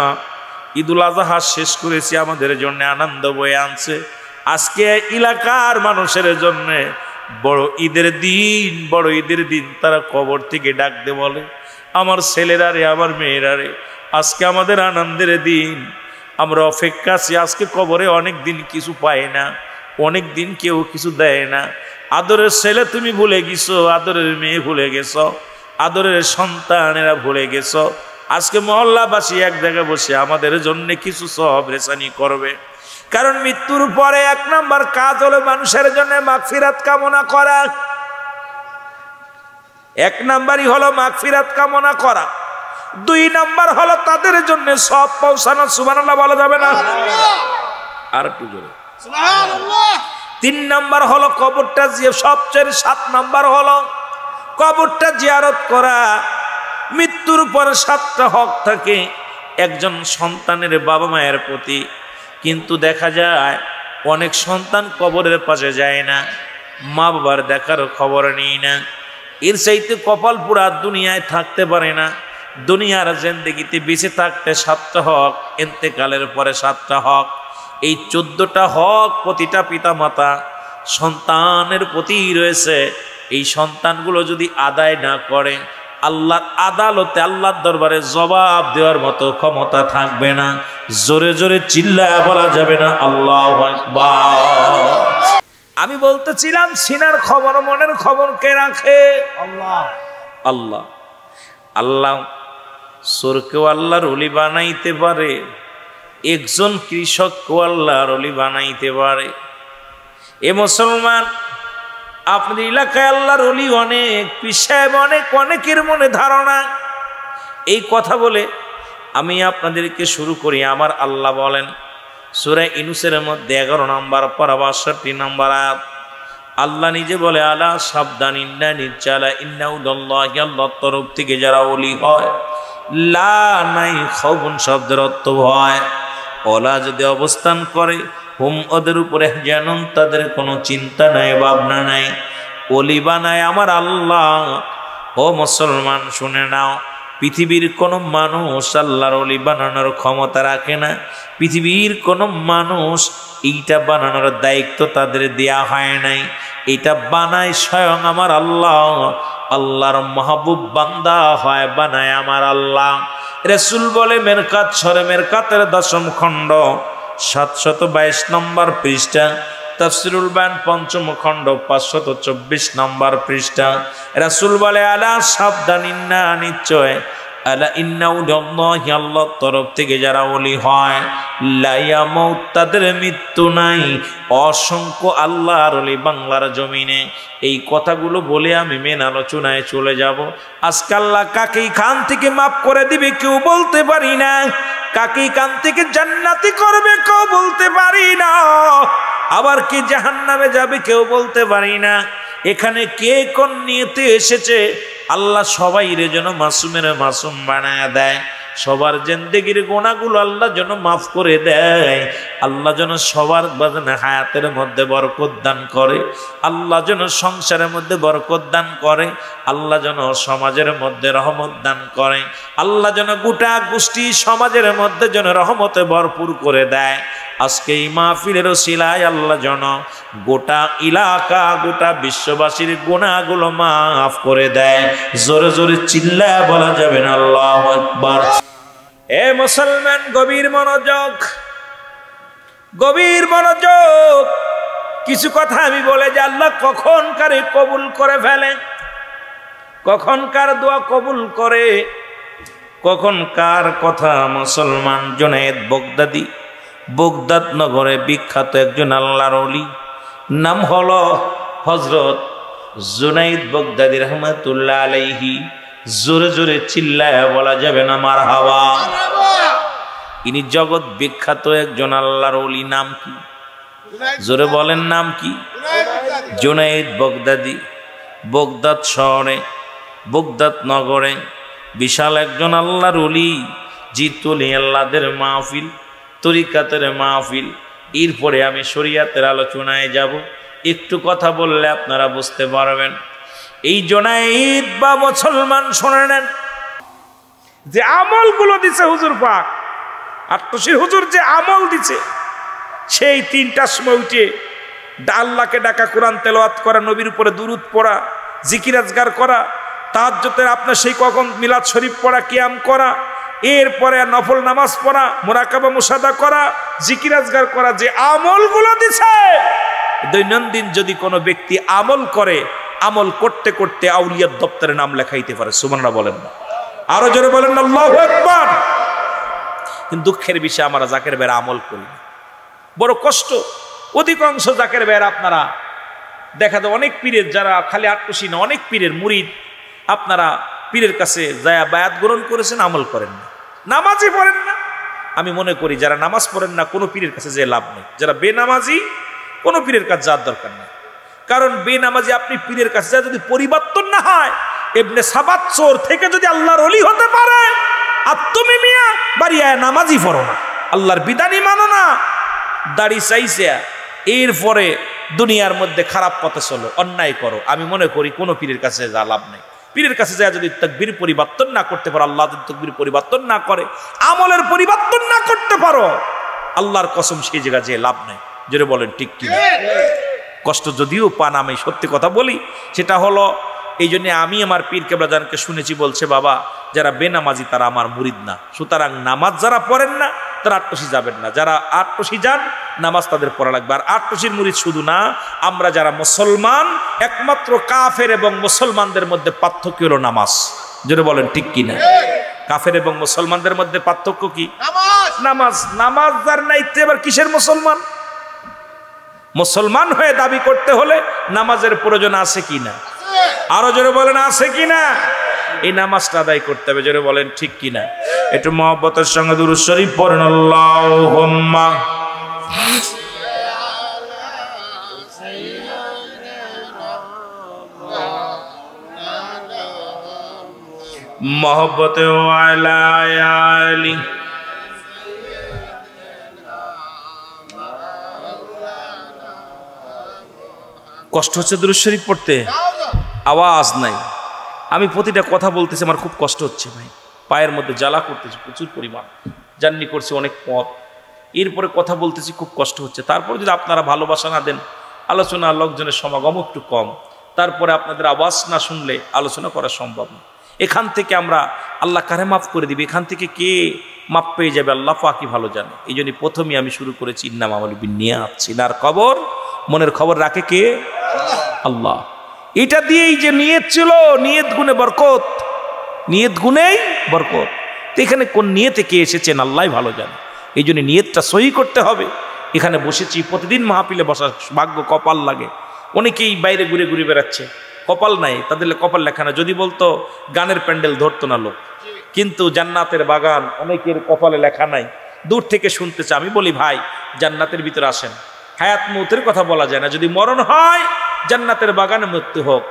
ঈদুল আজহা শেষ করেছি, আমাদের জন্য আনন্দ বয়ে আনছে। আজকে এলাকার মানুষের জন্য বড় ঈদের দিন, বড় ঈদের দিন। তারা কবর থেকে ডাকতে বলে, আমার ছেলেরা রে, আমার মেয়েরা রে, আজকে আমাদের আনন্দের দিন, আমরা অপেক্ষা আছি। আজকে কবরে অনেক দিন কিছু পায় না, অনেক দিন কেউ কিছু দেয় না। আদরের ছেলে তুমি ভুলে গেছো, আদরের মেয়ে ভুলে গেছো, আদরের সন্তানেরা ভুলে গেছ। আজকে মহল্লাবাসী এক জায়গায় বসে আমাদের জন্য কিছু সব রেসানি করবে। কারণ মৃত্যুর পরে এক নাম্বার কাজ হলো মানুষের জন্য মাগফিরাত কামনা করা। এক নাম্বারই হলো মাগফিরাত কামনা করা। দুই নাম্বার হলো তাদের জন্য সব পৌঁছানো। সুবহানাল্লাহ বলা যাবে না? আর একটু জোরে সুবহানাল্লাহ। তিন নাম্বার হলো কবরটা, যে সবচেয়ে 7 নাম্বার হলো কবরটা জিয়ারত করা। মৃত্যুর পর 7টা হক থাকে একজন সন্তানের বাবা মায়ের প্রতি, কিন্তু দেখা যায় অনেক সন্তান কবরের পাশে যায় না, মা বাবার দেখার খবর নেই না। এর চাইতে কপাল পুরা দুনিয়ায় থাকতে পারে না। দুনিয়ার জিন্দেগিতে বেঁচে থাকতে 7টা হক, ইন্তেকালের পরে 7টা হক। এই 14টা হক প্রতিটা পিতা মাতা সন্তানের প্রতি রয়েছে। এই সন্তানগুলো যদি আদায় না করে, আল্লাহর আদালতে, আল্লাহর দরবারে জবাব দেওয়ার মতো ক্ষমতা থাকবে না। জোরে জোরে চিল্লায়া বলা যাবে না আল্লাহু আকবার। আমি বলতেছিলাম, সিনার খবর, মনের খবর কে রাখে? আল্লাহ। আল্লাহ। আল্লাহ চোরকেও আল্লাহর ওলি বানাইতে পারে, একজন কৃষককেও আল্লাহর ওলি বানাইতে পারে। এ মুসলমান, আপনাদের এলাকায় আল্লাহর ওলি অনেক, পীর সাহেব অনেক, অনেকের মনে ধারণা। এই কথা বলে আমি আপনাদেরকে শুরু করি। আমার আল্লাহ বলেন সূরা ইউনূসের মধ্যে 11 নম্বর পারা 62 নম্বর আয়াত, আল্লাহ নিজে বলে, আলা সাবধান, ইন্না নিশ্চয় ইন্নাউদাল্লাহি, আল্লাহর তরফ থেকে যারা ওলি হয়, লা নাই খাউফুন শব্দের অর্থ ভয়, ওলা যদি অবস্থান করে, হুম ওদের উপরে জানুন, তাদের কোনো চিন্তা নাই, ভাবনা নাই। ওলি বানায় আমার আল্লাহ। ও মুসলমান শুনে নাও, পৃথিবীর কোনো মানুষ আল্লাহর ওলি বানানোর ক্ষমতা রাখে না। পৃথিবীর কোনো মানুষ এইটা বানানোর দায়িত্ব তাদের দেয়া হয় নাই। এটা বানায় স্বয়ং আমার আল্লাহ। আল্লাহর মাহবুব বান্দা হয় বানায় আমার আল্লাহ। রাসূল বলে, মেরকাত সরে মেরকাতের 10ম খণ্ড 722 নম্বর পৃষ্ঠা, তাফসীরুল বায়ান 5ম খণ্ড 524 নম্বর পৃষ্ঠা, রাসূল বলে, আলা সাবধান, ইন্না নিশ্চয়, আলা ইন্নাউদাল্লাহি, আল্লাহর তরফ থেকে যারা ওলি হয়, লা ইয়ামুত, তাদের মৃত্যু নাই। অসংখ্য আল্লাহর ওলি বাংলার জমিনে। এই কথাগুলো বলে আমি মেন আলোচনায় চলে যাব। আজকে আল্লাহ কাকে খান থেকে মাফ করে দিবে কেউ বলতে পারি না, কাকে কান থেকে জান্নাতি করবে কেউ বলতে পারি না। আবার কে জাহান্নামে যাবে কেউ বলতে পারি না। এখানে কে কোন নিয়তে এসেছে আল্লাহ সবাই রে যেন মাসুমের মাসুম বানায় দেয়, সবার জিন্দেগির গুনাহগুলো আল্লাহ যেন মাফ করে দেয়, আল্লাহ যেন সবার হায়াতের মধ্যে বরকত দান করে, আল্লাহ যেন সংসারের মধ্যে বরকত দান করে, আল্লাহ যেন সমাজের মধ্যে রহমত দান করে, আল্লাহ যেন গোটা গোষ্ঠী সমাজের মধ্যে যেন রহমতে ভরপুর করে দেয়। আজকে এই মাহফিলের ওসিলায় আল্লাহ যেন গোটা এলাকা গোটা বিশ্ববাসীর গুনাহগুলো মাফ করে দেয়। জোরে জোরে চিল্লায়া বলা যাবে না আল্লাহু আকবার। এ মুসলমান, গভীর মনোযোগ, গভীর মনোযোগ। কিছু কথা আমি বলে যে আল্লাহ কখন কারে কবুল করে ফেলে, কখন কার দোয়া কবুল করে, কখন কার কথা। মুসলমান জুনায়েদ বাগদাদি, বাগদাদ নগরে বিখ্যাত একজন আল্লাহর ওলি, নাম হলো হযরত জুনায়েদ বাগদাদি রহমাতুল্লাহ আলাইহি। জোরে জোরে চিল্লায়া বলা যাবে না মারহাবা। ইনি জগৎ বিখ্যাত একজন আল্লাহর ওলি। নাম কি? জোরে বলেন, নাম কি? জুনায়েদ বাগদাদি। বাগদাদ শহরে, বাগদাদ নগরে বিশাল একজন আল্লাহর ওলি। জিতুলি আল্লাহদের মাহফিল, তরিকাতের মাহফিল। এরপরে আমি শরিয়াতের আলোচনায় যাব। একটু কথা বললে আপনারা বুঝতে পারবেন। এই জুনায়েদ বা মুসলমান শুনে নেন, যে আমলগুলো দিছে হুজুর পাক, আত্মশীর হুজুর যে আমল দিছে, সেই 3টার সময় উঠে আল্লাহকে ডাকা, কোরআন তেলাওয়াত করা, নবীর উপরে দুরূদ পড়া, জিকির আজগার করা, তাহাজ্জুদের আপনার সেই কখন মিলাদ শরীফ পড়া, কিয়াম করা, এরপরে নফল নামাজ পড়া, মুরাকাবা মুশাহাদা করা, জিকির আজগার করা, যে আমলগুলো দিছে, দৈনন্দিন যদি কোনো ব্যক্তি আমল করে, আমল করতে করতে আউলিয়ার দপ্তরে নাম লেখাইতে পারে। সুবহানাল্লাহ বলেন না? আরো জোরে বলেন না আল্লাহু আকবার। কিন্তু দুঃখের বিষয় আমরা জাকের ভাইয়ের আমল করি না, বড় কষ্ট। অধিকাংশ জাকের ভাইয়ের আপনারা দেখা যায় অনেক পীরের, যারা খালি আটকুশি না, অনেক পীরের মুরিদ আপনারা পীরের কাছে যায় বায়াত গ্রহণ করেছেন, আমল করেন না, নামাজই পড়েন না। আমি মনে করি যারা নামাজ পড়েন না কোনো পীরের কাছে যে লাভ নেই, যারা বেনামাজি কোনো পীরের কাছে যাওয়ার দরকার নেই। কারণ বেনামাজি আপনি পীরের কাছে যা যদি পরিবর্তন না হয়, ইবনে সাবাত চোর থেকে যদি আল্লাহর ওলি হতে পারে, আর তুমি মিয়া বাড়িয়ায় নামাজই পড়ো না, আল্লাহর বিধানই মানো না, দাড়ি চাইছে, এরপরে দুনিয়ার মধ্যে খারাপ পথে চলো, অন্যায় করো, আমি মনে করি কোনো পীরের কাছে যা লাভ নেই। পীরের কাছে যা যদি তাকবীর পরিবর্তন না করতে পারো, আল্লাহ যদি তাকবীর পরিবর্তন না করে, আমলের পরিবর্তন না করতে পারো, আল্লাহর কসম সেই জায়গায় যে লাভ নেই। জোরে বলেন ঠিক কি? কষ্ট যদিও পান, আমি সত্যি কথা বলি, সেটা হলো এই জন্য আমি আমার পীর কেবলাজানকে শুনেছি বলছে, বাবা যারা বেনামাজি তারা আমার মুরিদ না, সুতরাং নামাজ যারা পড়েন না তারা আট্টসি যাবেন না, যারা আট্টসি যান নামাজ তাদের পড়া লাগবে। আর আট্টসির মুরিদ শুধু না, আমরা যারা মুসলমান, একমাত্র কাফের এবং মুসলমানদের মধ্যে পার্থক্য হলো নামাজ। জোরে বলেন ঠিক কিনা? কাফের এবং মুসলমানদের মধ্যে পার্থক্য কি? নামাজ। নামাজ যার নাই এবার কিসের মুসলমান? মুসলমান হয়ে দাবি করতে হলে নামাজের প্রয়োজন আছে কিনা? আরো জোরে বলেন আছে কিনা? এই নামাজটা আদায় করতে হবে। জোরে বলেন ঠিক কিনা? একটু মহব্বতের সঙ্গে দুরূদ শরীফ পড়েন। আল্লাহুম্মা মহব্বতে ওয়ালা আলি। কষ্ট হচ্ছে দুরূদ শরীফ পড়তে, আওয়াজ নাই। আমি প্রতিটা কথা বলতেছি, আমার খুব কষ্ট হচ্ছে ভাই, পায়ের মধ্যে জ্বালা করতেছি প্রচুর পরিমাণ, জার্নি করছি অনেক পথ, এরপরে কথা বলতেছি খুব কষ্ট হচ্ছে। তারপরে যদি আপনারা ভালোবাসা না দেন, আলোচনা লোকজনের সমাগম একটু কম, তারপরে আপনাদের আওয়াজ না শুনলে আলোচনা করা সম্ভব না। এখান থেকে আমরা আল্লাহ কারে মাফ করে দিবে, এখান থেকে কে মাপ পেয়ে যাবে আল্লাহ পাকই ভালো জানে। এই জন্য প্রথমেই আমি শুরু করেছি ইন্নামা আমাল বিন্নিয়াত, সিনার খবর মনের খবর রাখে কে? আল্লাহ। এটা দিয়েই যে নিয়ত ছিল, নিয়ত গুণে বরকত, নিয়ত গুণেই বরকত। তো এখানে কোন নিয়তে কে এসেছেন আল্লাহ ভালো জানে। এই জন্য নিয়তটা সহি করতে হবে। এখানে বসেছি, প্রতিদিন মাহফিলে বসার ভাগ্য কপাল লাগে। অনেকেই বাইরে ঘুরে ঘুরে বেড়াচ্ছে, কপাল নাই তাদের, কপাল লেখা না। যদি বলতো গানের প্যান্ডেল ধরতো না লোক, কিন্তু জান্নাতের বাগান অনেকের কপালে লেখা নাই, দূর থেকে শুনতেছে। আমি বলি ভাই জান্নাতের ভিতরে আসেন, হায়াত মৌতের কথা বলা যায় না। যদি মরণ হয় জান্নাতের বাগানে মৃত্যু হোক।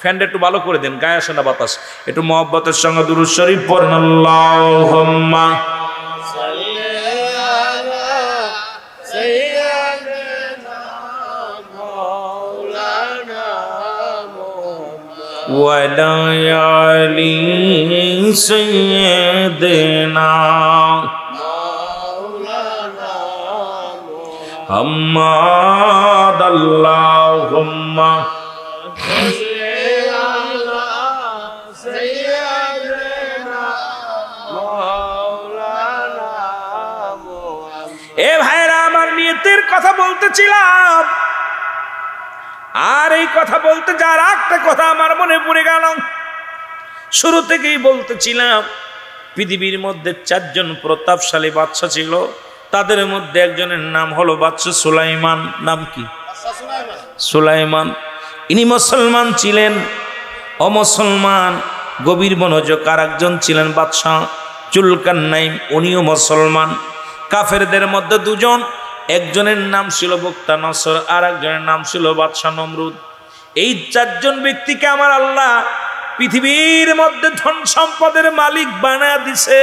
ফ্যানটা একটু ভালো করে দেন, গায়ে আসে না বাতাস। একটু মহব্বতের সঙ্গে দুরূদ শরীফ পড়েন। আল্লাহুম্মা সাল্লি আলা সাইয়্যিদিনা মাওলানা মুহাম্মদ ওয়া আলা আলি সাইয়্যিদিনা মাওলানা মুহাম্মদ আল্লাহুম্মা এ ভাইরা আমার নিয়তের কথা বলতেছিলাম, আর এই কথা বলতে যার একটা কথা আমার মনে পড়ে গেল। শুরু থেকেই বলতেছিলাম পৃথিবীর মধ্যে 4 জন প্রতাপশালী বাদশা ছিল, তাদের মধ্যে একজনের নাম হলো বাদশা সুলাইমান। নাম কি? সুলাইমান। ইনি মুসলমান ছিলেন, অমুসলমান গভীর মনোযোগ। আর একজন ছিলেন বাদশা জুলকারনাইন, উনিও মুসলমান। কাফেরদের মধ্যে 2 জন, একজনের নাম ছিল বক্তা নসর, আর একজনের নাম ছিল বাদশা নমরুদ। এই 4 জন ব্যক্তিকে আমার আল্লাহ পৃথিবীর মধ্যে ধন সম্পদের মালিক বানায় দিছে।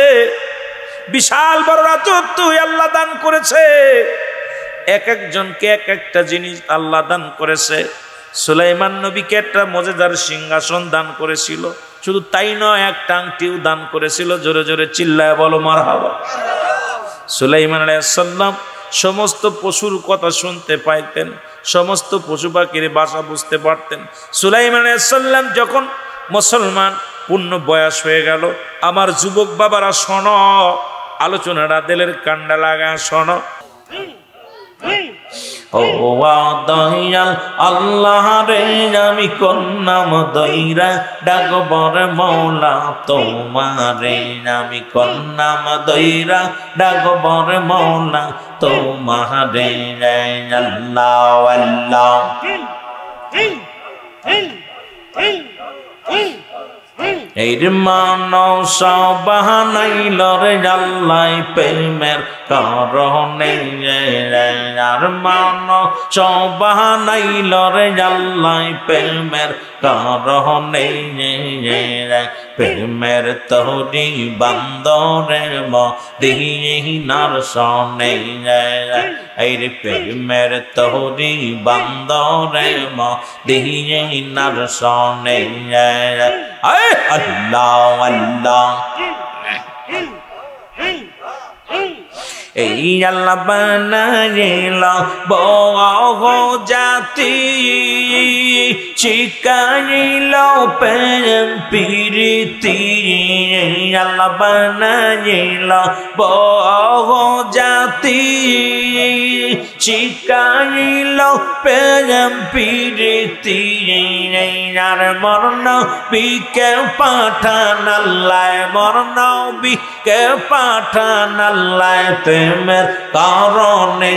বিশাল বড় রাজত্ব আল্লাহ দান করেছে। এক একজনকে এক একটা জিনিস আল্লাহ দান করেছে। সুলাইমান নবীকে একটা মজেদার সিংহাসন দান করেছিল। শুধু তাই নয়, একটা আংটিও দান করেছিল। জোরে জোরে চিল্লায় বলো মারহাবা। সুলাইমান আলাইহিস সালাম সমস্ত পশুর কথা শুনতে পাইতেন, সমস্ত পশু পাখির ভাষা বুঝতে পারতেন। সুলাইমান আলাইহিস সালাম যখন মুসলমান পূর্ণ বয়স হয়ে গেল, আমার যুবক বাবারা শোনো, আলোচনাটা দিলের কান্ডা লাগা শোনো। ও দয়াল আল্লাহ রে, আমি কন্নাম দইরা ডাকবর মৌলা তোমারে, আমি কন্নাম দইরা ডাকবর মৌলা তোমারে। আল্লাহ আল্লাহ এর মানস বাহানাইল রে আল্লাহ প্রেমের কারণে, আর মানস বাহানাইল রে আল্লাহ প্রেমের কারণে। প্রেমের তরি বান্দরে মদিনার সনে, এই প্রেমের তরি বান্দরে মদিনার সনে। আল্লাহ আল্লাহ এই আল্লাহ বানাইল বহু জাতি, শিখাইল প্রেম প্রীতি। আল্লাহ বানাইল বহু জাতি, শিখাইল প্রেম প্রীতি। আর মরণ বিকে পাঠান আল্লাহ, মরণ বিকে পাঠান আল্লাহ প্রেমের কারণে।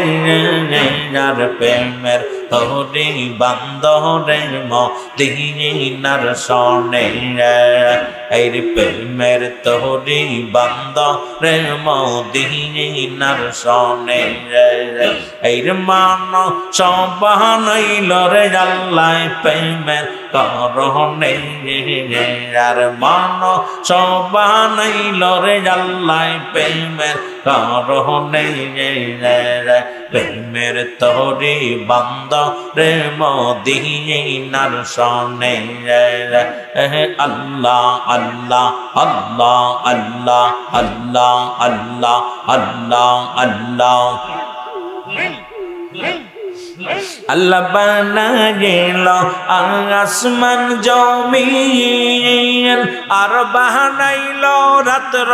আর প্রেমের তরি বান্দরে মদিনার সনে, এই প্রেমের তরি বান্দরে মদিনার সনে। এই মানস বাহানাইল রে আল্লাহ প্রেমের কারণে, আর মানস বাহানাইল রে আল্লাহ প্রেমের কারণে। প্রেমের তরি বান্দরে মদিনার সনে। আল্লাহ আল্লাহ আল্লাহ আল্লাহ আল্লাহ আল্লাহ আল্লাহ আল্লাহ আল্লাহ বানাইল আসমান জমিন, আর বানাইল রাত্র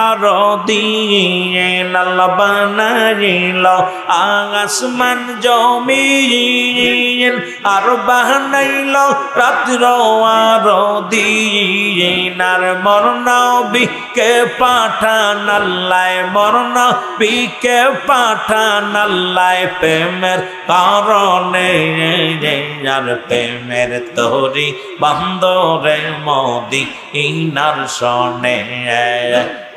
আর দিন। আল্লাহ বানাইল আসমান জমিন, আর বানাইল রাত্র আর দিন। আর মরণ বিকে পাঠান আল্লাহ, মরণ বিকে পাঠান আল্লাহ প্রেমের কারণে। আর প্রেমের তরি বান্দরে মদিনার সনে,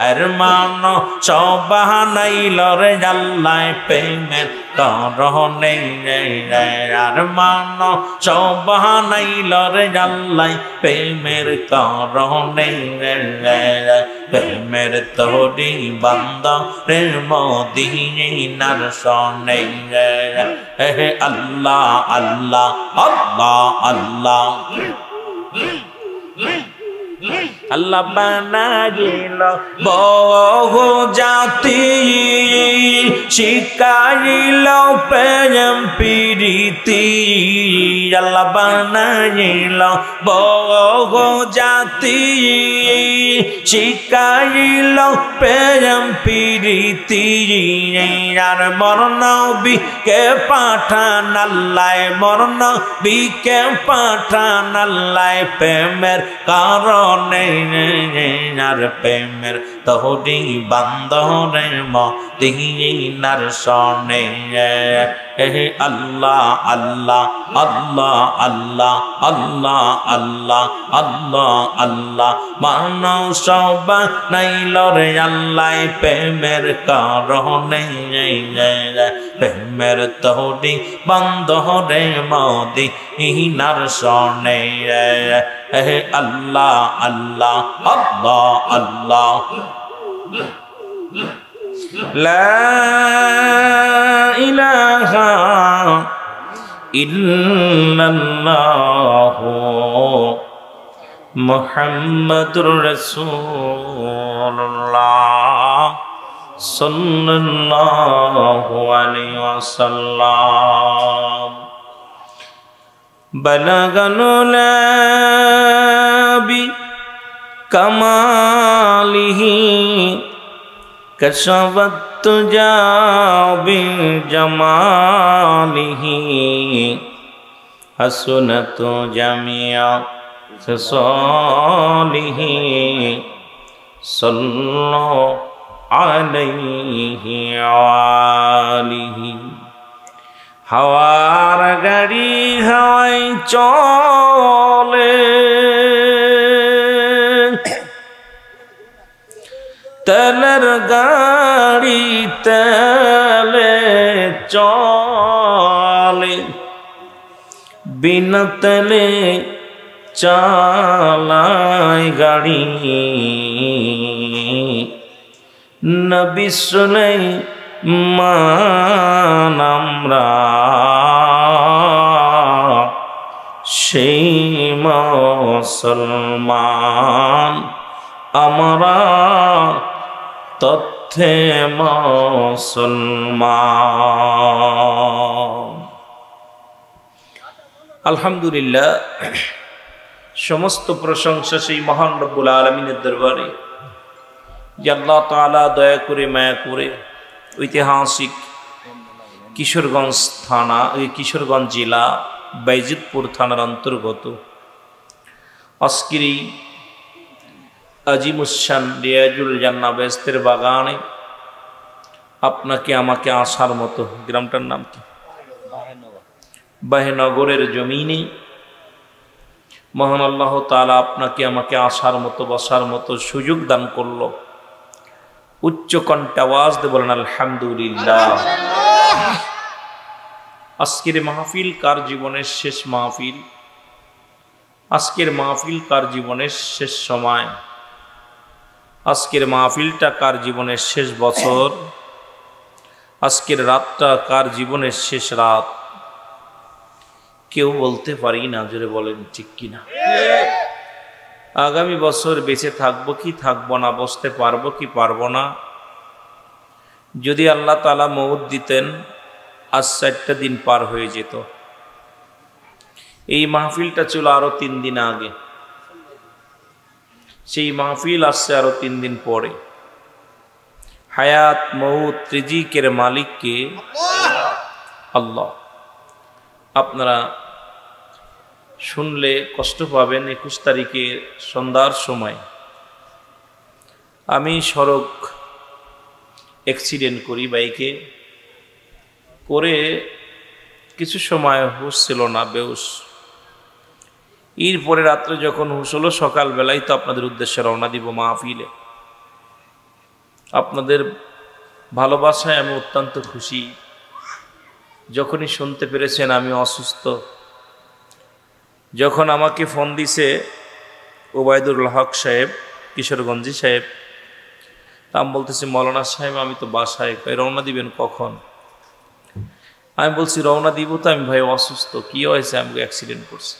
আর মান সবানাইল রে আল্লাহ প্রেমের কারণে আর মান সবানাইল রে আল্লাহ প্রেমের কারণে প্রেমের তোরি বান্দা রে মদিনার সনে আল্লাহ আল্লাহ আল্লাহ আল্লাহ আল্লাহ বানাইল বহু জাতি শিখাইল প্রেম প্রীতি আল্লাহ বানাইল বহু জাতি শিখাইল প্রেম প্রীতি আর মরনবীকে পাঠান আল্লাহ মরনবীকে পাঠান আল্লাহ প্রেমের কারণে আর প্রেমের তোরি বান্দরের মদিনার সনে আল্লাহ আল্লাহ আল্লাহ আল্লাহ আল্লাহ আল্লাহ আল্লাহ আল্লাহ মানব সবানাইল রে আল্লাহ প্রেমের কারণে প্রেমের তোরি বান্দরের মদিনার সনে আল্লাহ আল্লাহ আল্লাহ আল্লাহ লা ইলাহা ইল্লাল্লাহু মুহাম্মাদুর রাসূলুল্লাহ সাল্লাল্লাহু আলাইহি ওয়াসাল্লাম বালাগানুল বি কামালিহি কশফত তুজা বি জামালিহি হাসনাত জামিয়া ফিসালিহি সাল্লাল্লাহু আলাইহি ওয়ালিহি হাওয়ার গাড়ি হাওয়ায় চলে তেলের গাড়ি তেলে চলে বিনা তেলে চালায় গাড়ি নবী সুলাইমান আমরা সেই মুসলমান আমরা তথ্যে মুসলমান। আলহামদুলিল্লাহ, সমস্ত প্রশংসা সেই মহান রব্বুল আলামিনের দরবারে যে আল্লাহ তাআলা দয়া করে মায়া করে ঐতিহাসিক কিশোরগঞ্জ থানা কিশোরগঞ্জ জেলা বাইজিদপুর থানার অন্তর্গত আজকের এই আজিমুসান রিয়াজুল জান্নাহ বেহেশতের বাগানে আপনাকে আমাকে আসার মতো, গ্রামটার নাম কি? বাহেনগরের জমিনে মহান আল্লাহ তাআলা আপনাকে আমাকে আসার মতো বসার মতো সুযোগ দান করল। উচ্চ কণ্ঠে আওয়াজ দিয়ে বলেন আলহামদুলিল্লাহ। আজকের মাহফিল কার জীবনের শেষ মাহফিল, আজকের মাহফিল কার জীবনের শেষ সময়, আজকের মাহফিলটা কার জীবনের শেষ বছর, আজকের রাতটা কার জীবনের শেষ রাত, কেউ বলতে পারি না। জোরে বলেন ঠিক কিনা? আগামী বছর বেঁচে থাকবো কি থাকবো না, বসতে পারবো কি পারবো না। যদি আল্লাহ তাআলা মওত দিতেন আজ 4টা দিন পার হয়ে যেত। এই মাহফিলটা ছিল আরো 3 দিন আগে, সেই মাহফিল আসছে আরো 3 দিন পরে। হায়াত মওত রিজিকের মালিক কে? আল্লাহ। আপনারা শুনলে কষ্ট পাবেন। 21 তারিখে সন্ধ্যার সময় আমি সড়ক অ্যাক্সিডেন্ট করি, বাইকে করে কিছু সময় হুঁশ ছিল না, বেহুশ। এরপরে রাত্রে যখন হুঁশ হলো, সকালবেলায় তো আপনাদের উদ্দেশ্যে রওনা দিব মাহফিলে। আপনাদের ভালোবাসায় আমি অত্যন্ত খুশি। যখনই শুনতে পেরেছেন আমি অসুস্থ, যখন আমাকে ফোন দিছে ওবায়দুল হক সাহেব, কিশোরগঞ্জি সাহেব, তা আমি বলতেছি মৌলানা সাহেব আমি তো বাসায়, রওনা দিবেন কখন? আমি বলছি রওনা দিব তো, আমি ভাই অসুস্থ। কি হয়েছে? আমাকে অ্যাক্সিডেন্ট করছে।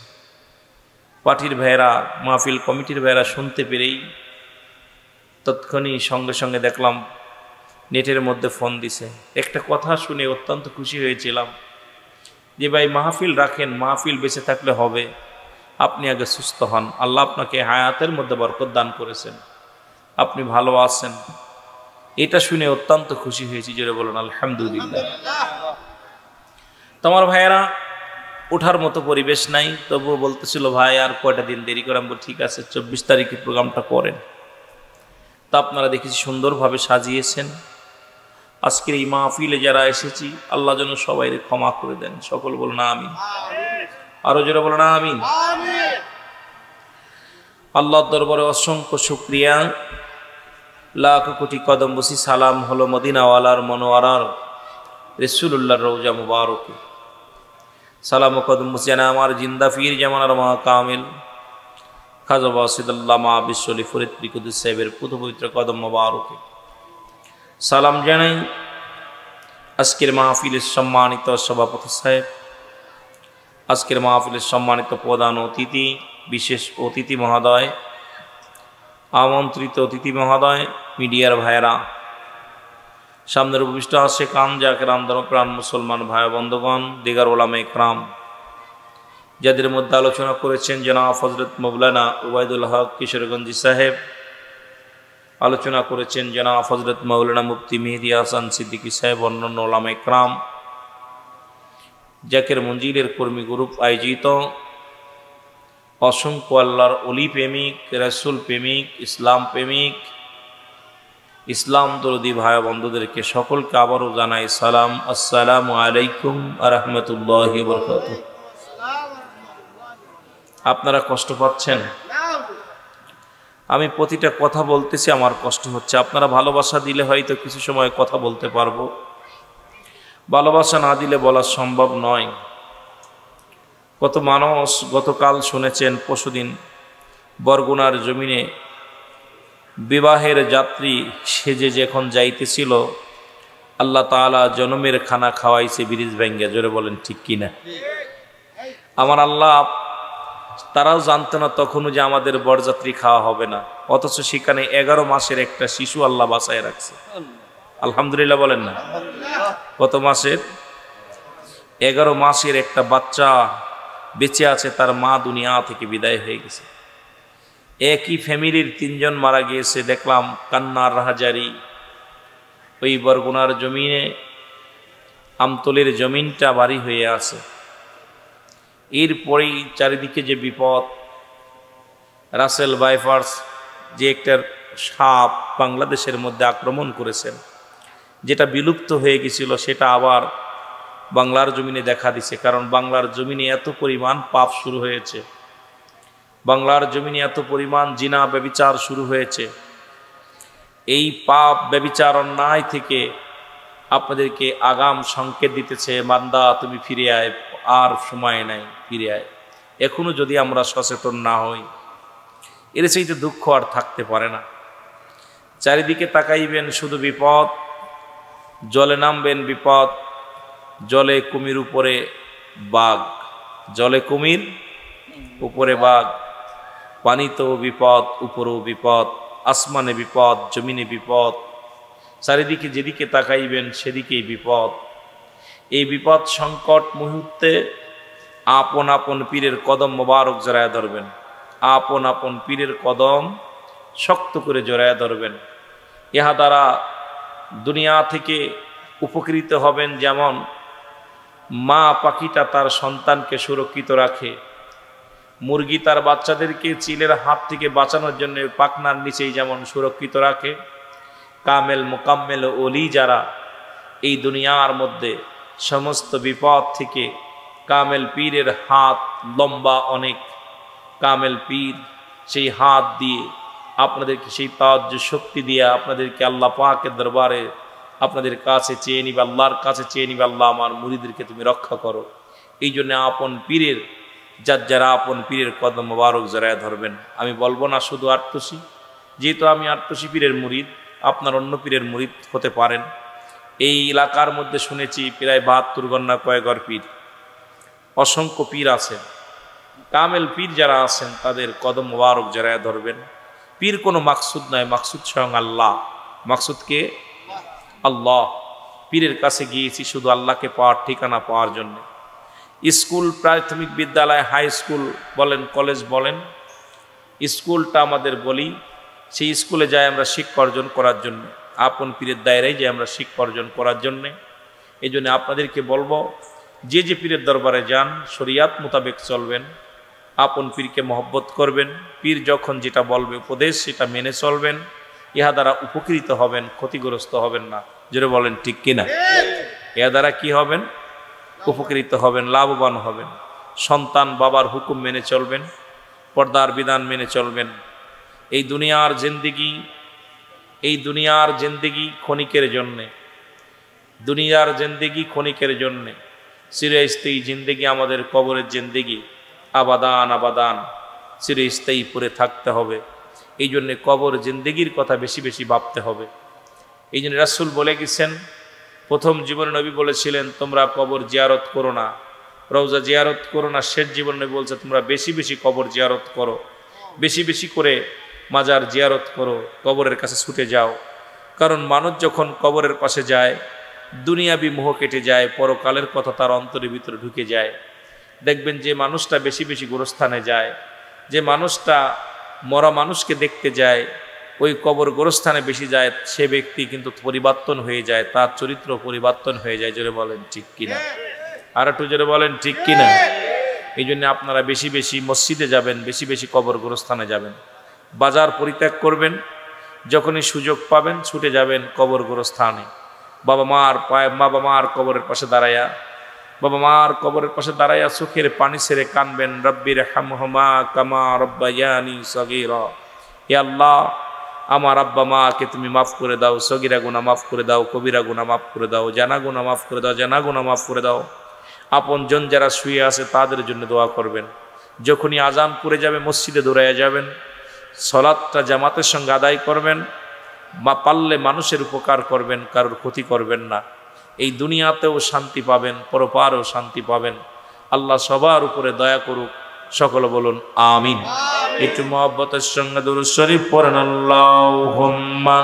পার্টির ভাইয়েরা, মাহফিল কমিটির ভাইয়েরা শুনতে পেরেই তৎক্ষণই সঙ্গে সঙ্গে দেখলাম নেটের মধ্যে ফোন দিছে। একটা কথা শুনে অত্যন্ত খুশি হয়েছিলাম যে ভাই মাহফিল রাখেন, মাহফিল বেঁচে থাকলে হবে, আপনি আগে সুস্থ হন। আল্লাহ আপনাকে হায়াতের মধ্যে বরকত দান করেছেন, আপনি ভালো আছেন, এটা শুনে অত্যন্ত খুশি হয়েছি। জোরে বলুন আলহামদুলিল্লাহ। তোমার ভাইয়েরা ওঠার মতো পরিবেশ নাই, তবুও বলতেছিল ভাই আর কয়টা দিন দেরি করে। আমি ঠিক আছে 24 তারিখে প্রোগ্রামটা করেন। তা আপনারা দেখেছি সুন্দরভাবে সাজিয়েছেন। আজকের এই মাহফিলে যারা এসেছি আল্লাহ যেন সবাই ক্ষমা করে দেন। সকল বলুন আমিন। আরো জোরে বলুন আমিন। আল্লাহর দরবারে অসংখ্য শুকরিয়া, লাখ কোটি কদম বসি সালাম হলো মদিনাওয়ালার মনোয়ারার রাসূলুল্লাহর রওজা মুবারকে। সালাম ও কদম বসি আমার জিন্দা ফির জামানার মা কামিল খাজা ওয়াসিদুল্লামা বিশ্বলি ফরিদ কুদুস সাহেবের পুত পবিত্র কদম মুবারকে সালাম জানাই। আজকের মাহফিলের সম্মানিত সভাপতি সাহেব, আজকের মাহফিলের সম্মানিত প্রধান অতিথি, বিশেষ অতিথি মহোদয়, আমন্ত্রিত অতিথি মহোদয়, মিডিয়ার ভাইয়েরা, সামনের উপবিষ্ট আছে কান জাকেরাম প্রাণ মুসলমান ভাই বন্ধুগণ, দিগার ওলামা ইকরাম, যাদের মধ্যে আলোচনা করেছেন জনাব হযরত মাওলানা ওবায়দুল হক কিশোরগঞ্জি সাহেব, আলোচনা করেছেন জনাব হযরত মাওলানা মুফতি মেহেদী হাসান সিদ্দিকী সাহেব, অন্যান্য ওলামা ইকরাম, জাকের মঞ্জিলের কর্মী গ্রুপ আয়োজিত অসংখ্য আল্লাহর অলি প্রেমিক, রাসূল প্রেমিক, ইসলাম প্রেমিক, ইসলাম দরদি ভাই বন্ধুদেরকে সকলকে আবারও জানাই সালাম। আসসালামু আলাইকুম ওয়া রাহমাতুল্লাহি ওয়া বারাকাতুহু। আপনারা কষ্ট পাচ্ছেন? আমি প্রতিটা কথা বলতেছি, আমার কষ্ট হচ্ছে। আপনারা ভালোবাসা দিলে হয়তো কিছু সময় কথা বলতে পারবো, ভালোবাসা না দিলে বলা সম্ভব নয়। কত মানুষ গতকাল শুনেছেন, পরশুদিন বরগুনার জমিনে বিবাহের যাত্রী সেজে যখন যাইতেছিল, আল্লাহ তাআলা জনমের খানা খাওয়াইছে ব্রিজ ভেঙ্গে। জোরে বলেন ঠিক কিনা? আমার আল্লাহ, তারাও জানতো না তখনও যে আমাদের বরযাত্রী খাওয়া হবে না, অথচ সেখানে 11 মাসের একটা শিশু আল্লাহ বাঁচায় রাখছে। আলহামদুলিল্লাহ বলেন না? কত মাসের? 11 মাসের একটা বাচ্চা বেঁচে আছে, তার মা দুনিয়া থেকে বিদায় হয়ে গেছে। একই ফ্যামিলির 3 জন মারা গিয়েছে। দেখলাম কান্নার রাহাজারি। ওই বরগুনার জমিনে আমতলের জমিনটা ভারী হয়ে আছে। এরপরেই চারিদিকে যে বিপদ, রাসেল ভাইপারস যে একটা সাপ বাংলাদেশের মধ্যে আক্রমণ করেছেন, যেটা বিলুপ্ত হয়ে গেছিল সেটা আবার বাংলার জমিনে দেখা দিছে। কারণ বাংলার জমিনে এত পরিমাণ পাপ শুরু হয়েছে, বাংলার জমিনে এত পরিমাণ জিনা ব্যভিচার শুরু হয়েছে। এই পাপ ব্যভিচার অন্যায় থেকে আপনাদেরকে আগাম সংকেত দিতেছে, বান্দা তুমি ফিরে আয়, আর সময় নাই, ফিরে আয়। এখনো যদি আমরা সচেতন না হই, এর চাইতে দুঃখ আর থাকতে পারে না। চারিদিকে তাকাইবেন শুধু বিপদ, জলে নামবেন বিপদ, জলে কুমির উপরে বাঘ, জলে কুমির উপরে বাঘ, পানিতেও বিপদ, উপরেও বিপদ, আসমানে বিপদ, জমিনে বিপদ, চারিদিকে যেদিকে তাকাইবেন সেদিকেই বিপদ। এই বিপদ সংকট মুহূর্তে আপন আপন পীরের কদম মোবারক জড়ায়া ধরবেন, আপন আপন পীরের কদম শক্ত করে জড়ায়া ধরবেন। ইহা দ্বারা দুনিয়া থেকে উপকৃত হবেন, যেমন মা পাখিটা তার সন্তানকে সুরক্ষিত রাখে, মুরগি তার বাচ্চাদেরকে চিলের হাত থেকে বাঁচানোর জন্য পাখনার নিচেই যেমন সুরক্ষিত রাখে। কামেল মোকাম্মেল ওলি যারা এই দুনিয়ার মধ্যে সমস্ত বিপদ থেকে, কামেল পীরের হাত লম্বা অনেক, কামেল পীর সেই হাত দিয়ে আপনাদেরকে সেই তাওয়াজ্জুহ শক্তি দিয়ে আপনাদেরকে আল্লাহ পাকের দরবারে আপনাদের কাছে চেয়ে নিবে, আল্লাহর কাছে চেয়ে নিবে, আল্লাহ আমার মুরিদদেরকে তুমি রক্ষা করো। এই জন্য আপন পীরের যারা আপন পীরের কদম মোবারক জড়ায় ধরবেন। আমি বলবো না শুধু আট্টসি, যেহেতু আমি আট্টসি পীরের মুরিদ, আপনার অন্য পীরের মুরিদ হতে পারেন। এই এলাকার মধ্যে শুনেছি প্রায় 72 গন্না কয়েকর পীর, অসংখ্য পীর আছেন। কামেল পীর যারা আছেন তাদের কদম মোবারক জড়ায় ধরবেন। পীর কোনো মাকসুদ নয়, মাকসুদ স্বয়ং আল্লাহ। মাকসুদকে আল্লাহ। পীরের কাছে গিয়েছি শুধু আল্লাহকে পাওয়ার, ঠিকানা পাওয়ার জন্য। স্কুল, প্রাথমিক বিদ্যালয়, হাই স্কুল বলেন, কলেজ বলেন, স্কুলটা আমাদের বলি, সেই স্কুলে যাই আমরা শিক্ষা অর্জন করার জন্য, আপন পীরের দায়রায় যে আমরা শিক্ষা অর্জন করার জন্যে। এই জন্য আপনাদেরকে বলবো, যে যে পীরের দরবারে যান শরিয়াত মোতাবেক চলবেন, আপন পীরকে মহব্বত করবেন, পীর যখন যেটা বলবে উপদেশ সেটা মেনে চলবেন। ইহা দ্বারা উপকৃত হবেন, ক্ষতিগ্রস্ত হবেন না। যেটা বলেন ঠিক কিনা? ইহা দ্বারা কি হবেন? উপকৃত হবেন, লাভবান হবেন। সন্তান বাবার হুকুম মেনে চলবেন, পর্দার বিধান মেনে চলবেন। এই দুনিয়ার জিন্দেগি ক্ষণিকের জন্যে, দুনিয়ার জিন্দেগি ক্ষণিকের জন্যে। চিরস্থায়ী জিন্দেগি আমাদের কবরের জিন্দেগি, আবাদান আবাদান চিরস্থায়ী পড়ে থাকতে হবে। এই জন্যে কবর জিন্দেগির কথা বেশি বেশি ভাবতে হবে। এই জন্য রাসূল বলে গেছেন, প্রথম জীবনে নবী বলেছিলেন তোমরা কবর জিয়ারত করো না, রওজা জিয়ারত করো না। শেষ জীবনে নবী বলছে তোমরা বেশি বেশি কবর জিয়ারত করো, বেশি বেশি করে মাজার জিয়ারত করো, কবরের কাছে ছুটে যাও। কারণ মানুষ যখন কবরের পাশে যায় দুনিয়াবি মোহ কেটে যায়, পরকালের কথা তার অন্তরের ভিতরে ঢুকে যায়। দেখবেন যে মানুষটা বেশি বেশি গোরস্থানে যায়, যে মানুষটা মরা মানুষকে দেখতে যায়, ওই কবর গোরস্থানে বেশি যায়, সে ব্যক্তি কিন্তু পরিবর্তন হয়ে যায়, তার চরিত্র পরিবর্তন হয়ে যায়। জোরে বলেন ঠিক কিনা? আর একটু জোরে বলেন ঠিক কিনা? এই জন্য আপনারা বেশি বেশি মসজিদে যাবেন, বেশি বেশি কবর গোরস্থানে যাবেন। বাজার পরিত্যাগ করবেন, যখনই সুযোগ পাবেন ছুটে যাবেন কবর গোরস্থানে। বাবা মার কবরের পাশে দাঁড়ায়া, বাবা মার কবরের পাশে দাঁড়াইয়া চোখের পানি ছেড়ে কানবেন, রব্বির হামহুমা কামা রব্বায়ানি সগীরা। হে আল্লাহ, আমার আব্বা মাকে তুমি মাফ করে দাও, সগীরা গুনাহ মাফ করে দাও, কবিরা গুনাহ মাফ করে দাও, জানা গুনাহ মাফ করে দাও, জানা গুনাহ মাফ করে দাও। আপন জন যারা শুয়ে আছে তাদের জন্য দোয়া করবেন। যখনই আজান পড়ে যাবে মসজিদে দৌড়াইয়া যাবেন, সালাতটা জামাতের সঙ্গে আদায় করবেন, পারলে মানুষের উপকার করবেন, কারোর ক্ষতি করবেন না। এই দুনিয়াতেও শান্তি পাবেন, পরপারেও শান্তি পাবেন। আল্লাহ সবার উপরে দয়া করুক, সকলে বলুন আমিন। একটু মহব্বতের সঙ্গে দুরূদ শরীফ পড়েন, আল্লাহুম্মা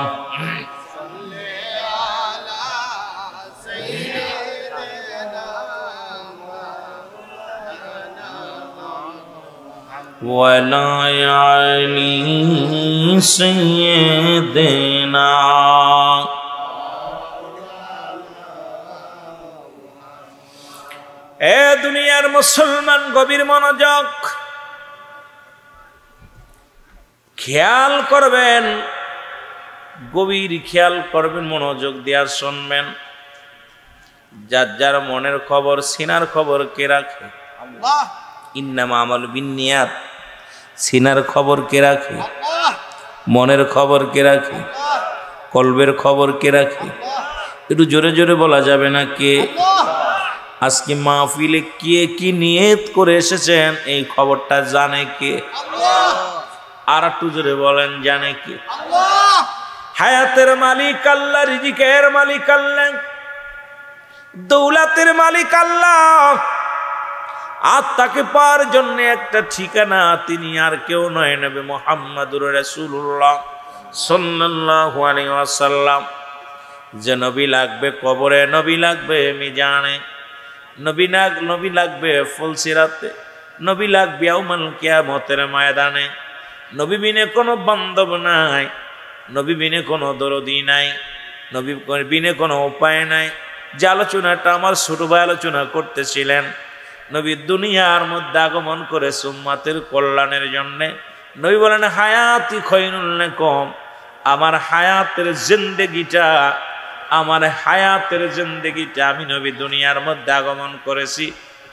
ওয়ালা আলি সাইয়্যিদিনা। এ দুনিয়ার মুসলমান গভীর মনোযোগ, খেয়াল করবেন, গভীর খেয়াল করবেন, মনোযোগ দিয়া শুনবেন। যার যার মনের খবর, সিনার খবর কে রাখে? আল্লাহ। ইন্নামা আমালু বিন্নিয়াত। সিনার খবর কে রাখে? মনের খবর কে রাখে? কলবের খবর কে রাখে? একটু জোরে জোরে বলা যাবে না কে? আজকে মাহফিলে কে কি নিয়ত করে এসেছেন এই খবরটা জানে কে? আর একটু জোরে বলেন, জানে কে? হায়াতের মালিক আল্লাহ, রিজিকের মালিক আল্লাহ, দৌলতের মালিক আল্লাহ। আত্মাকে পাওয়ার জন্য একটা ঠিকানা, তিনি আর কেউ নয়, নবী মুহাম্মদুর রাসূলুল্লাহ সাল্লাল্লাহু আলাইহি ওয়াসাল্লাম। যে নবী লাগবে কবরে, নবী লাগবে মিজানে, নবী লাগবে ফুলসিরাতে, নবী লাগবে ইয়াউমুল কিয়ামতের ময়দানে। নবী বিনে কোনো বান্ধব নাই, নবী বিনে কোনো দরদি নাই, নবী বিনে কোনো উপায় নাই। যে আলোচনাটা আমার ছোট ভাই আলোচনা করতেছিলেন, নবী দুনিয়ার মধ্যে আগমন করে উম্মতের কল্যাণের জন্যে। নবী বলেন হায়াতি খৈরুল লাকুম, আমার হায়াতের জিন্দেগিটা আমি নবী দুনিয়ার মধ্যে আগমন করেছি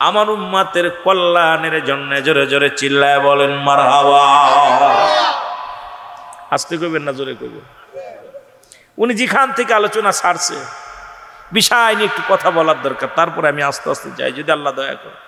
আমার উম্মতের কল্যাণের জন্য। জোরে জোরে চিল্লায় বলেন মারহাবা। আস্তে কইবেন না জোরে কইবেন? উনি যেখান থেকে আলোচনা ছাড়ছে বিষয় নিয়ে একটু কথা বলার দরকার, তারপরে আমি আস্তে আস্তে যাই যদি আল্লাহ দয়া করে।